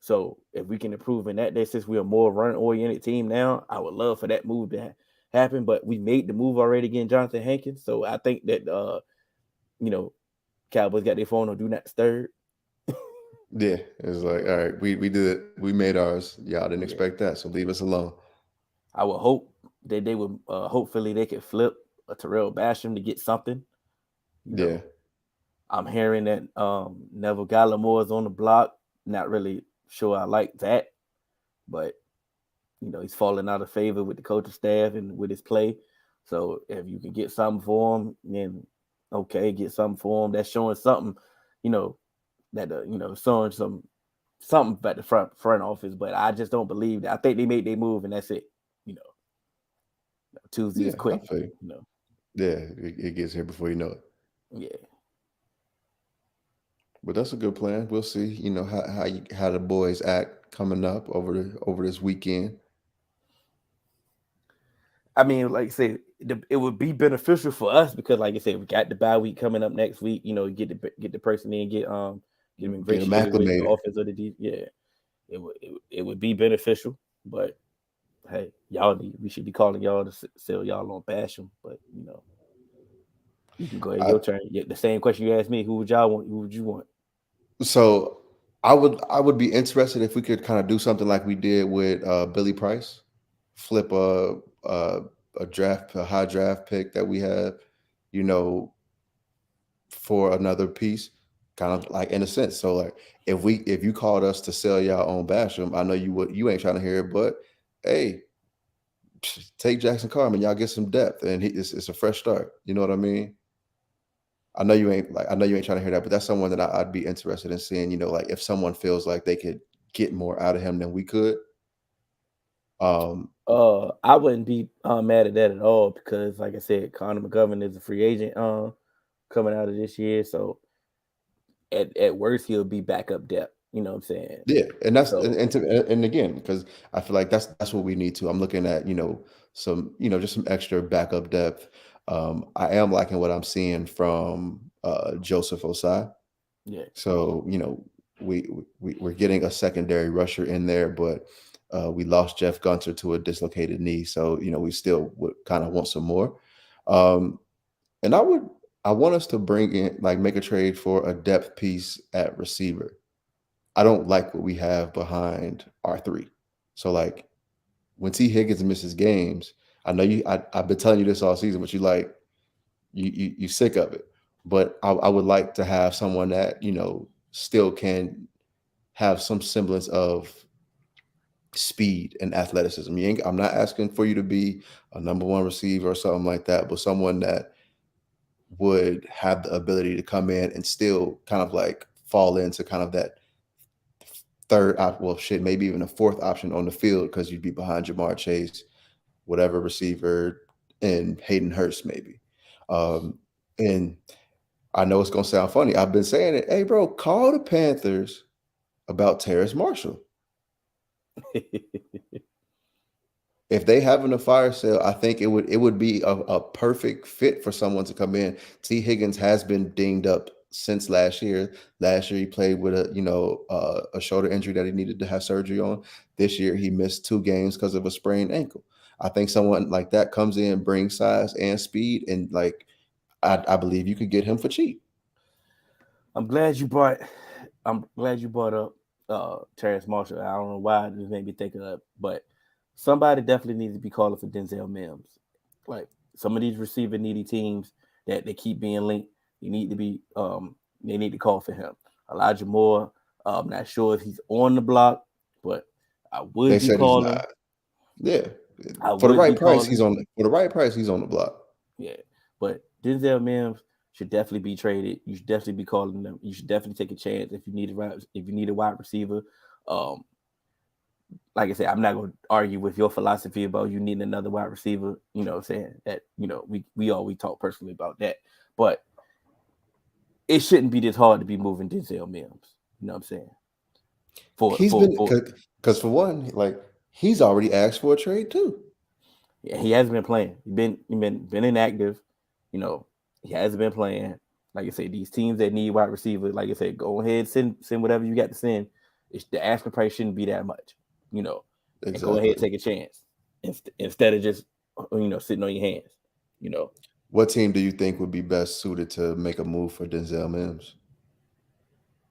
Speaker 4: So if we can improve in that day, since we're a more run-oriented team now, I would love for that move to happen. But we made the move already getting Jonathan Hankins, so I think that Cowboys got their phone on do not disturb.
Speaker 2: Yeah, it's like, all right, we did it. We made ours. Y'all didn't
Speaker 4: Yeah.
Speaker 2: expect that, so leave us alone.
Speaker 4: I would hope that they would. Hopefully, they could flip a Terrell Basham to get something.
Speaker 2: Yeah.
Speaker 4: I'm hearing that Neville Gallimore is on the block. Not really sure I like that, but he's falling out of favor with the coaching staff and with his play. So if you can get something for him, then okay, get something for him. That's showing something, that showing something at the front office. But I just don't believe that. I think they made their move and that's it. Tuesday is
Speaker 2: Yeah, I
Speaker 4: quick.
Speaker 2: feel you. Yeah, it gets here before you know it.
Speaker 4: Yeah.
Speaker 2: But that's a good plan. We'll see. How the boys act coming up over this weekend.
Speaker 4: I mean, like I said, it would be beneficial for us because, like I said, we got the bye week coming up next week. Get the person in, get them ingratiated with the offense of the deep. Yeah, it would be beneficial. But hey, we should be calling y'all to sell y'all on Basham. But you can go ahead. Your turn. The same question you asked me: Who would y'all want? Who would you want?
Speaker 2: So I would be interested if we could kind of do something like we did with Billy Price, flip a high draft pick that we have, for another piece, kind of like in a sense. So like if you called us to sell y'all on Basham, I know you ain't trying to hear it, but hey, take Jackson Carman, y'all get some depth, and it's a fresh start. You know what I mean? I know you ain't trying to hear that, but that's someone that I'd be interested in seeing. Like if someone feels like they could get more out of him than we could.
Speaker 4: I wouldn't be mad at that at all because, like I said, Connor McGovern is a free agent coming out of this year, so at worst he'll be backup depth. You know what I'm saying?
Speaker 2: Yeah, and that's and again, because I feel like that's what we need to. I'm looking at some just some extra backup depth. I am liking what I'm seeing from Joseph Osai.
Speaker 4: Yeah.
Speaker 2: So we're getting a secondary rusher in there, but we lost Jeff Gunter to a dislocated knee, so we still would kind of want some more. And I want us to bring in make a trade for a depth piece at receiver. I don't like what we have behind R3. So like when T. Higgins misses games, I know I've been telling you this all season, but you sick of it. But I would like to have someone that, still can have some semblance of speed and athleticism. I'm not asking for you to be a number one receiver or something like that, but someone that would have the ability to come in and still kind of like fall into kind of that third maybe even a fourth option on the field, because you'd be behind Jamar Chase, whatever receiver, and Hayden Hurst maybe. And I know it's gonna sound funny. I've been saying it. Hey, bro, call the Panthers about Terrace Marshall. If they having a fire sale, I think it would be a perfect fit for someone to come in. T. Higgins has been dinged up since last year. Last year he played with a shoulder injury that he needed to have surgery on. This year he missed 2 games because of a sprained ankle. I think someone like that comes in, brings size and speed, and I believe you could get him for cheap.
Speaker 4: I'm glad you brought up Terrace Marshall. I don't know why it just made me think of that, but somebody definitely needs to be calling for Denzel Mims. Like some of these receiver needy teams that they keep being linked, they need to call for him. Elijah Moore, I'm not sure if he's on the block, but I would
Speaker 2: They
Speaker 4: be
Speaker 2: said
Speaker 4: calling.
Speaker 2: he's not. Yeah. For the right price, he's on the block.
Speaker 4: Yeah. But Denzel Mims should definitely be traded. You should definitely be calling them. You should definitely take a chance if you need a wide receiver. Like I said, I'm not going to argue with your philosophy about you needing another wide receiver. You know what I'm saying? That, we talk personally about that. But it shouldn't be this hard to be moving Denzel Mims. You know what I'm saying?
Speaker 2: Because for one, he's already asked for a trade too.
Speaker 4: Yeah, he hasn't been playing. He's been inactive. He hasn't been playing. Like I said, these teams that need wide receivers, like I said, go ahead, send whatever you got to send. The asking price shouldn't be that much.
Speaker 2: Exactly.
Speaker 4: And go ahead and take a chance instead of just sitting on your hands.
Speaker 2: What team do you think would be best suited to make a move for Denzel Mims?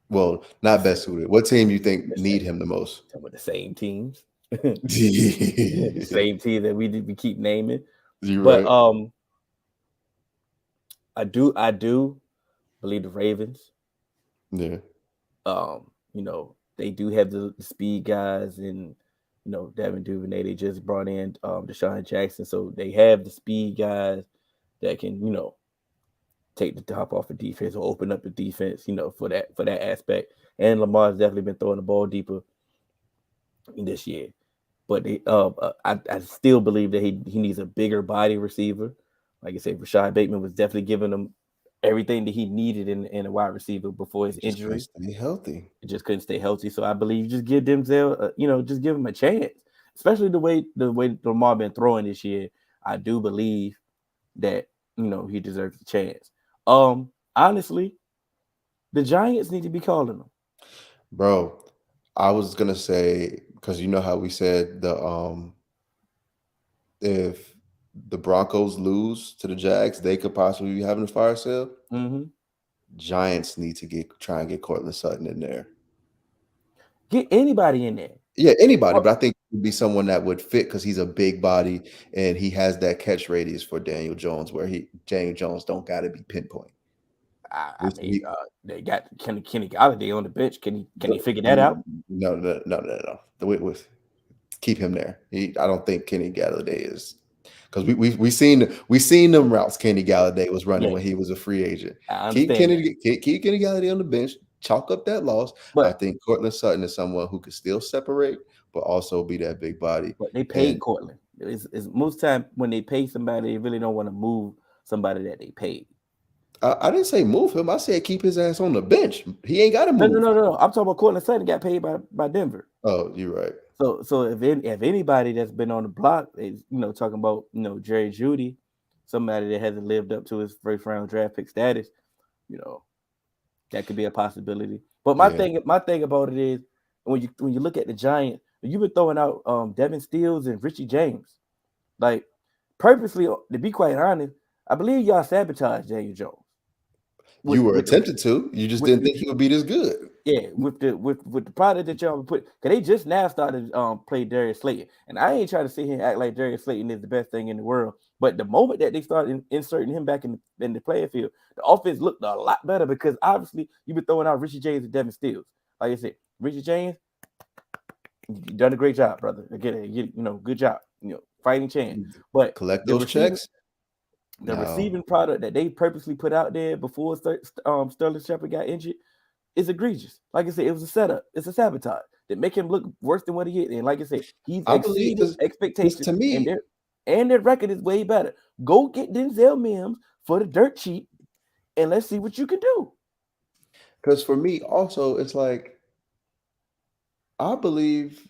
Speaker 2: Well, not best suited. What team you think need him the most?
Speaker 4: Some of the same teams, the
Speaker 2: You're
Speaker 4: same team that we keep naming. But
Speaker 2: right.
Speaker 4: I do believe the Ravens.
Speaker 2: Yeah.
Speaker 4: They do have the speed guys, and Devin Duvernay. They just brought in Deshaun Jackson, so they have the speed guys that can take the top off the defense or open up the defense, for that aspect. And Lamar's definitely been throwing the ball deeper this year. But I still believe that he needs a bigger body receiver. Like I said, Rashad Bateman was definitely giving him everything that he needed in a wide receiver before his injury.
Speaker 2: Stay healthy.
Speaker 4: It just couldn't stay healthy. So I believe just give Denzel, just give him a chance. Especially the way Lamar been throwing this year. I do believe that he deserves a chance. Honestly, the Giants need to be calling him.
Speaker 2: Bro, I was gonna say, because you know how we said if the Broncos lose to the Jags, they could possibly be having a fire sale.
Speaker 4: Mm-hmm.
Speaker 2: Giants need to try and get Cortland Sutton in there.
Speaker 4: Get anybody in there.
Speaker 2: Yeah, anybody, but I think it would be someone that would fit because he's a big body and he has that catch radius for Daniel Jones, where Daniel Jones don't got to be pinpoint.
Speaker 4: They got Kenny Galladay on the bench. Can he figure that out?
Speaker 2: No. Keep him there. I don't think Kenny Galladay is, because we seen them routes Kenny Galladay was running when he was a free agent. Keep Kenny Galladay on the bench. Chalk up that loss. But I think Cortland Sutton is someone who could still separate, but also be that big body.
Speaker 4: But they paid Cortland. It's most time when they pay somebody, they really don't want to move somebody that they paid.
Speaker 2: I didn't say move him. I said keep his ass on the bench. He ain't got to move.
Speaker 4: No. I'm talking about Cortland Sutton got paid by Denver.
Speaker 2: Oh, you're right.
Speaker 4: So if anybody that's been on the block is talking about Jerry Jeudy, somebody that hasn't lived up to his first round draft pick status, that could be a possibility. But my thing about it is when you look at the Giants, you've been throwing out Devin Steele and Richie James, like purposely. To be quite honest, I believe y'all sabotaged Daniel Jones.
Speaker 2: You were attempted to. You just didn't think he would be this good.
Speaker 4: Yeah, with the product that y'all put, because they just now started play Darius Slayton, and I ain't trying to sit here and act like Darius Slayton is the best thing in the world. But the moment that they started inserting him back in the playing field, the offense looked a lot better because obviously you've been throwing out Richie James and Devin Steele. Like I said, Richie James, you done a great job, brother. Good job. Fighting chance. But
Speaker 2: collect those checks.
Speaker 4: The receiving product that they purposely put out there before Sterling Shepard got injured is egregious. Like I said, it was a setup. It's a sabotage that make him look worse than what he is. And like I said, he's exceeded expectations.
Speaker 2: To me,
Speaker 4: and their record is way better. Go get Denzel Mims for the dirt cheap, and let's see what you can do.
Speaker 2: Because for me, also, it's like I believe,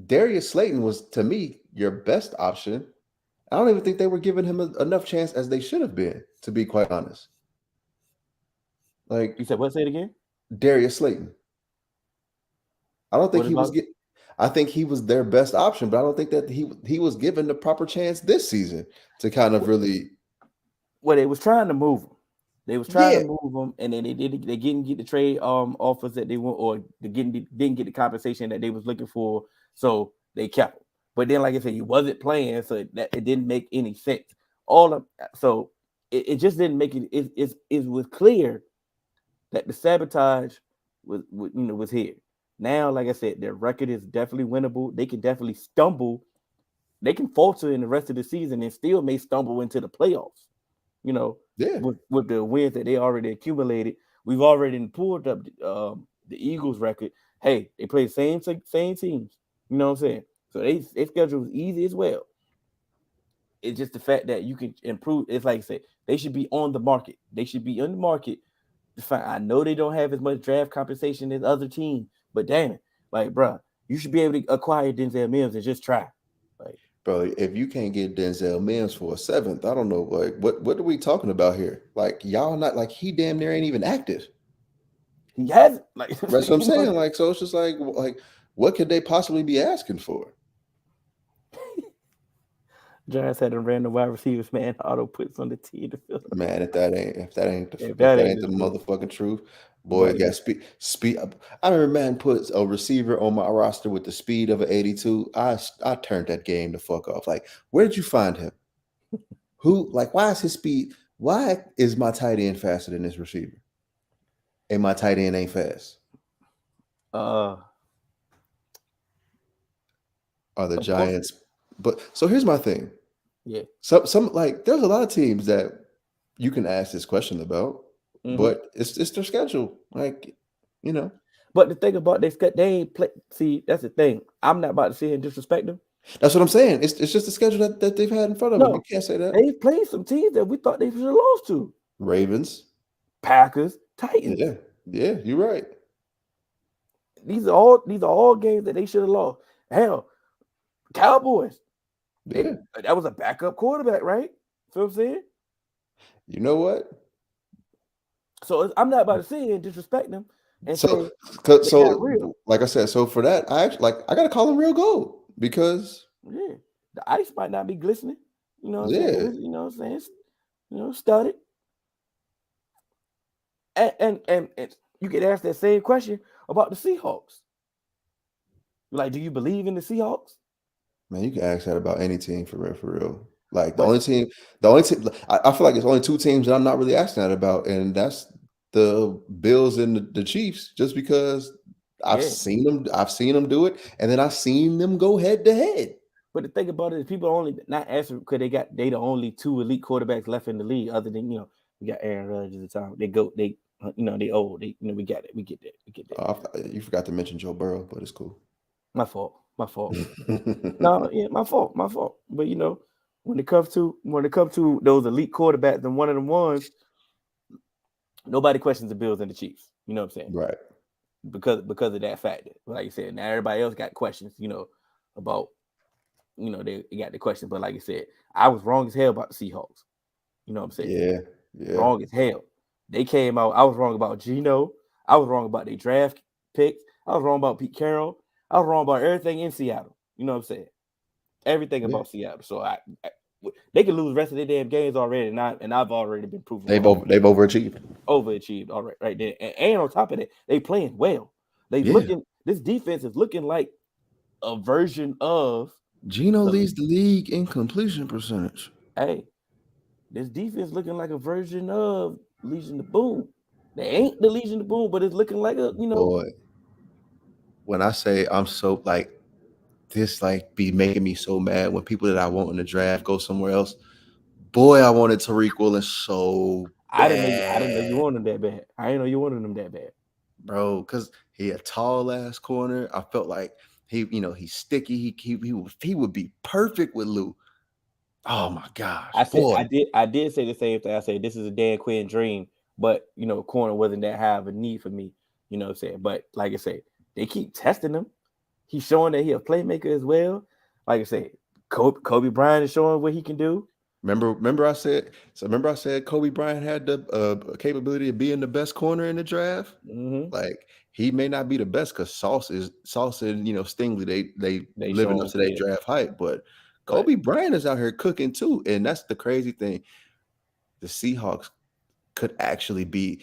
Speaker 2: Darius Slayton was, to me, your best option. I don't even think they were giving him enough chance as they should have been, to be quite honest. Like
Speaker 4: you said, what? Say it again.
Speaker 2: Darius Slayton. I don't think I think he was their best option, but I don't think that he was given the proper chance this season to kind of really.
Speaker 4: Well, they was trying to move him. They was trying to move him, and then they didn't get the trade offers that they want, or they didn't get the compensation that they was looking for, so they kept him. But then, like I said, he wasn't playing, so that it didn't make any sense. So it just didn't make it. It was clear that the sabotage was here. Now, like I said, their record is definitely winnable. They can definitely stumble. They can falter in the rest of the season and still may stumble into the playoffs. With the wins that they already accumulated. We've already pulled up the Eagles record. Hey, they play the same teams. You know what I'm saying? So their schedule is easy as well. It's just the fact that you can improve. It's like I said, they should be on the market. They should be on the market. I know they don't have as much draft compensation as other teams, but damn it, like, bro, you should be able to acquire Denzel Mims and just try. Like,
Speaker 2: bro, if you can't get Denzel Mims for a 7th, I don't know, like, what are we talking about here? Like, y'all not, like, he damn near ain't even active.
Speaker 4: He hasn't. Like,
Speaker 2: that's what I'm saying. Like, so it's just like, what could they possibly be asking for?
Speaker 4: Giants had a random wide receivers, man. Auto puts on the team to fill up.
Speaker 2: Man, if that ain't
Speaker 4: If
Speaker 2: if
Speaker 4: that
Speaker 2: that
Speaker 4: ain't
Speaker 2: ain't
Speaker 4: the
Speaker 2: the
Speaker 4: truth,
Speaker 2: motherfucking truth, boy,
Speaker 4: but
Speaker 2: it got speed. I remember man puts a receiver on my roster with the speed of an 82. I turned that game the fuck off. Like, where did you find him? Who like why is his speed? Why is my tight end faster than this receiver? And my tight end ain't fast.
Speaker 4: of
Speaker 2: Are the
Speaker 4: course,
Speaker 2: Giants? But so here's my thing.
Speaker 4: yeah.
Speaker 2: Some like there's a lot of teams that you can ask this question about,
Speaker 4: Mm-hmm.
Speaker 2: but it's their schedule. Like, you know.
Speaker 4: But the thing about they ain't play. See, that's the thing. I'm not about to sit here and disrespect them.
Speaker 2: That's what I'm saying. It's just the schedule that they've had in front of them. You
Speaker 4: No,
Speaker 2: can't say that.
Speaker 4: they played some teams that we thought they should have lost to.
Speaker 2: Ravens.
Speaker 4: Packers, Titans.
Speaker 2: Yeah. Yeah, you're right.
Speaker 4: These are all games that they should have lost. Hell, Cowboys.
Speaker 2: Yeah.
Speaker 4: That was a backup quarterback, right? Feel what I'm saying?
Speaker 2: You know what?
Speaker 4: So I'm not about to sit here and disrespect them and say
Speaker 2: So
Speaker 4: they not real.
Speaker 2: like I said, so for that, I actually I gotta call them real gold because
Speaker 4: Yeah, the ice might not be glistening. You know what I'm saying? But
Speaker 2: yeah.
Speaker 4: you know what I'm saying? Studied. And you get asked that same question about the Seahawks. Like, do you believe in the Seahawks?
Speaker 2: Man, you can ask that about any team for real, for real. Like
Speaker 4: But
Speaker 2: the only team I feel like it's only two teams that I'm not really asking that about, and that's the Bills and the Chiefs, just because
Speaker 4: yeah.
Speaker 2: I've seen them do it, and then I've seen them go head to head.
Speaker 4: But the thing about it is people only not answer because they the only two elite quarterbacks left in the league, other than we got Aaron Rodgers at the time. They they old. We get that.
Speaker 2: You forgot to mention Joe Burrow, but it's cool.
Speaker 4: My fault. No, yeah, my fault. But when it comes to those elite quarterbacks and one of them ones, nobody questions the Bills and the Chiefs. You know what I'm saying?
Speaker 2: Right.
Speaker 4: Because of that factor. Like you said, now everybody else got questions, about they got the question. But like I said, I was wrong as hell about the Seahawks. You know what I'm saying?
Speaker 2: Yeah.
Speaker 4: Wrong as hell. They came out. I was wrong about Geno. I was wrong about their draft picks. I was wrong about Pete Carroll. I was wrong about everything in Seattle. You know what I'm saying? Everything about Seattle. So they could lose the rest of their damn games already, and I've already been proven
Speaker 2: They've
Speaker 4: wrong.
Speaker 2: they've overachieved.
Speaker 4: Overachieved, all right there. And on top of that, they playing well. This defense is looking like a version of
Speaker 2: Geno leads the league in completion percentage.
Speaker 4: Hey, this defense looking like a version of Legion of Boom. They ain't the Legion of Boom, but it's looking like a
Speaker 2: Boy, when I say I'm so like this, like be making me so mad when people that I want in the draft go somewhere else. Boy, I wanted Tariq Woolen so bad.
Speaker 4: I didn't know you wanted them that bad. I didn't know you wanted them that bad,
Speaker 2: bro. Because he a tall ass corner. I felt like he's sticky. He would be perfect with Lou. Oh my gosh,
Speaker 4: I did say the same thing. I said this is a Dan Quinn dream, but corner wasn't that high of a need for me. You know what I'm saying? But like I said, they keep testing him. He's showing that he's a playmaker as well. Like I said, Kobe Bryant is showing what he can do.
Speaker 2: Remember I said Kobe Bryant had the capability of being the best corner in the draft.
Speaker 4: Mm-hmm.
Speaker 2: Like he may not be the best because Sauce and Stingley they living up to their draft hype, but Kobe Bryant is out here cooking too, and that's the crazy thing. The Seahawks could actually be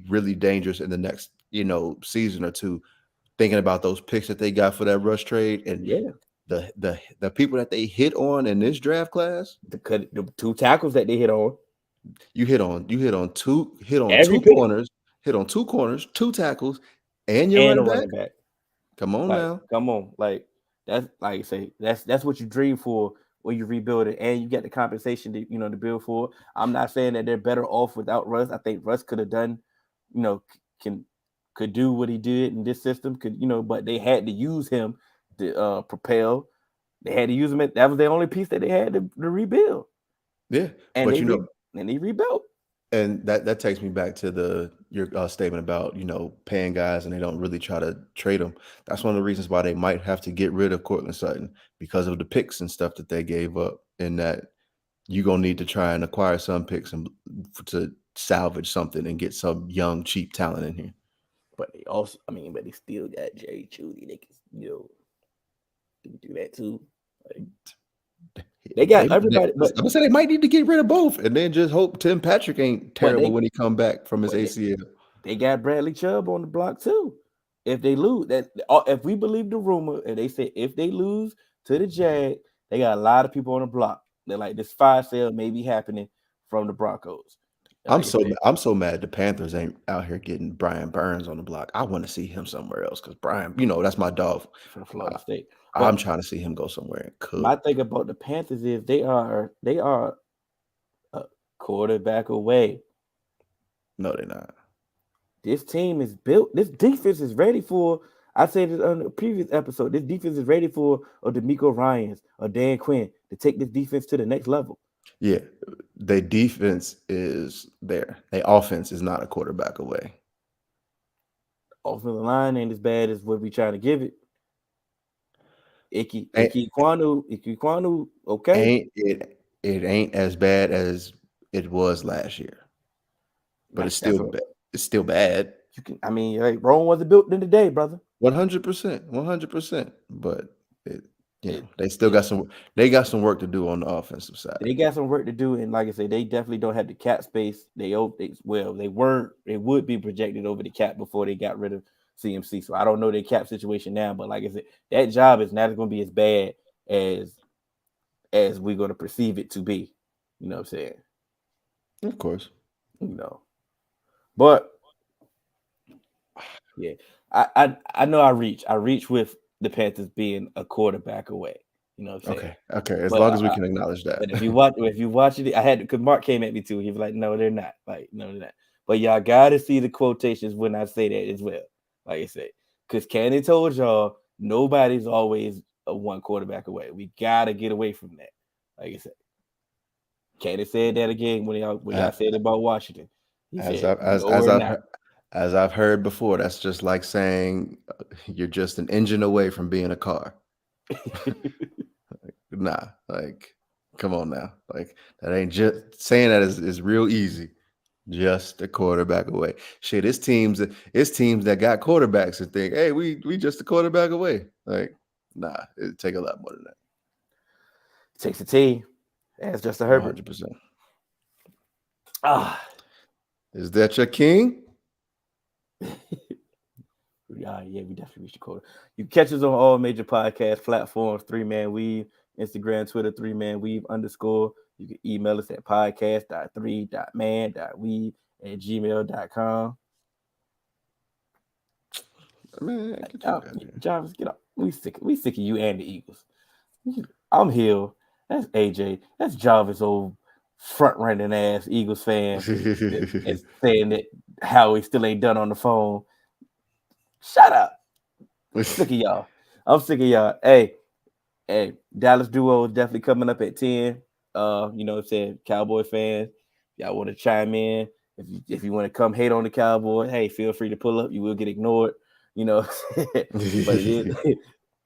Speaker 2: really dangerous in the next season or two. Thinking about those picks that they got for that rush trade and the people that they hit on in this draft class,
Speaker 4: the two tackles that they hit on.
Speaker 2: You hit on two corners, two tackles, and your running back. Come on now.
Speaker 4: Come on. Like that's like I say, that's what you dream for when you rebuild it, and you get the compensation to build for. I'm not saying that they're better off without Russ. I think Russ could have done, could do what he did in this system, but they had to use him to propel. They had to use him. That was the only piece that they had to rebuild.
Speaker 2: Yeah,
Speaker 4: and they rebuilt.
Speaker 2: And that takes me back to your statement about paying guys and they don't really try to trade them. That's one of the reasons why they might have to get rid of Cortland Sutton because of the picks and stuff that they gave up. And that you're gonna need to try and acquire some picks and to salvage something and get some young cheap talent in here.
Speaker 4: But they also, but they still got Jerry Judy. They can do that too. They got everybody,
Speaker 2: but I'm saying they might need to get rid of both, and then just hope Tim Patrick ain't terrible when he come back from his ACL.
Speaker 4: They got Bradley Chubb on the block too. If they lose, if we believe the rumor, and they say if they lose to the Jag, they got a lot of people on the block. They're like this fire sale may be happening from the Broncos.
Speaker 2: I'm so mad the Panthers ain't out here getting Brian Burns on the block. I want to see him somewhere else because Brian, that's my dog
Speaker 4: from Florida State.
Speaker 2: I'm trying to see him go somewhere and cook.
Speaker 4: My thing about the Panthers is they are a quarterback away.
Speaker 2: No, they're not.
Speaker 4: This team is built. This defense is ready for. I said it on the previous episode. This defense is ready for a DeMeco Ryans or Dan Quinn to take this defense to the next level.
Speaker 2: Yeah, their defense is there. Their offense is not a quarterback away.
Speaker 4: Offensive line ain't as bad as what we trying to give it. Ike Kwanu, okay.
Speaker 2: It ain't as bad as it was last year, but it's still bad.
Speaker 4: Rome wasn't built in the day, brother.
Speaker 2: 100%. But they still got some work to do on the offensive side.
Speaker 4: They got some work to do, and like I said, they definitely don't have the cap space. They would be projected over the cap before they got rid of CMC. So I don't know their cap situation now, but like I said, that job is not going to be as bad as we're going to perceive it to be. You know what I'm saying?
Speaker 2: Of course.
Speaker 4: But yeah, I know I reach with the Panthers being a quarterback away. You know what I'm saying?
Speaker 2: Okay. As long as we can acknowledge that.
Speaker 4: But if you watch it, I had to, because Mark came at me too. He was like, "No, they're not." Like, no, they're not. But y'all gotta see the quotations when I say that as well. Like I said, because Kanye told y'all nobody's always a one quarterback away. We gotta get away from that. Like I said, Kanye said that again when y'all said about Washington.
Speaker 2: As I've heard before, that's just like saying you're just an engine away from being a car. Nah, like, come on now. Like, that ain't just saying that is real easy. Just a quarterback away. Shit, it's teams that got quarterbacks and think, hey, we just a quarterback away. Like, nah, it take a lot more than that.
Speaker 4: It takes a team. That's just a Herbert.
Speaker 2: 100%.
Speaker 4: Ah,
Speaker 2: is that your king?
Speaker 4: Yeah, we definitely reached the quota. You catch us on all major podcast platforms, 3Man Weave, Instagram, Twitter, 3Man Weave _. You can email us at podcast.3.man.weave@gmail.com.
Speaker 2: Man,
Speaker 4: Jarvis, get up. We sick of you and the Eagles. I'm Hill. That's AJ. That's Jarvis, old front running ass Eagles fan, and saying that Howie still ain't done on the phone. Shut up. I'm sick of y'all. Hey, Dallas Duo is definitely coming up at 10. You know what I'm saying? Cowboy fans, y'all want to chime in. If you want to come hate on the Cowboys, hey, feel free to pull up. You will get ignored. You know, but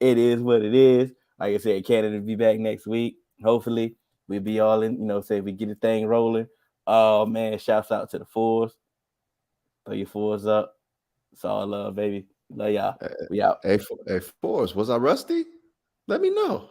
Speaker 4: it is what it is. Like I said, Canada will be back next week. Hopefully, we'll be all in, say we get the thing rolling. Oh man, shouts out to the fours. Throw your fours up. It's all love, baby. Love y'all. We out.
Speaker 2: Hey, fours, was I rusty? Let me know.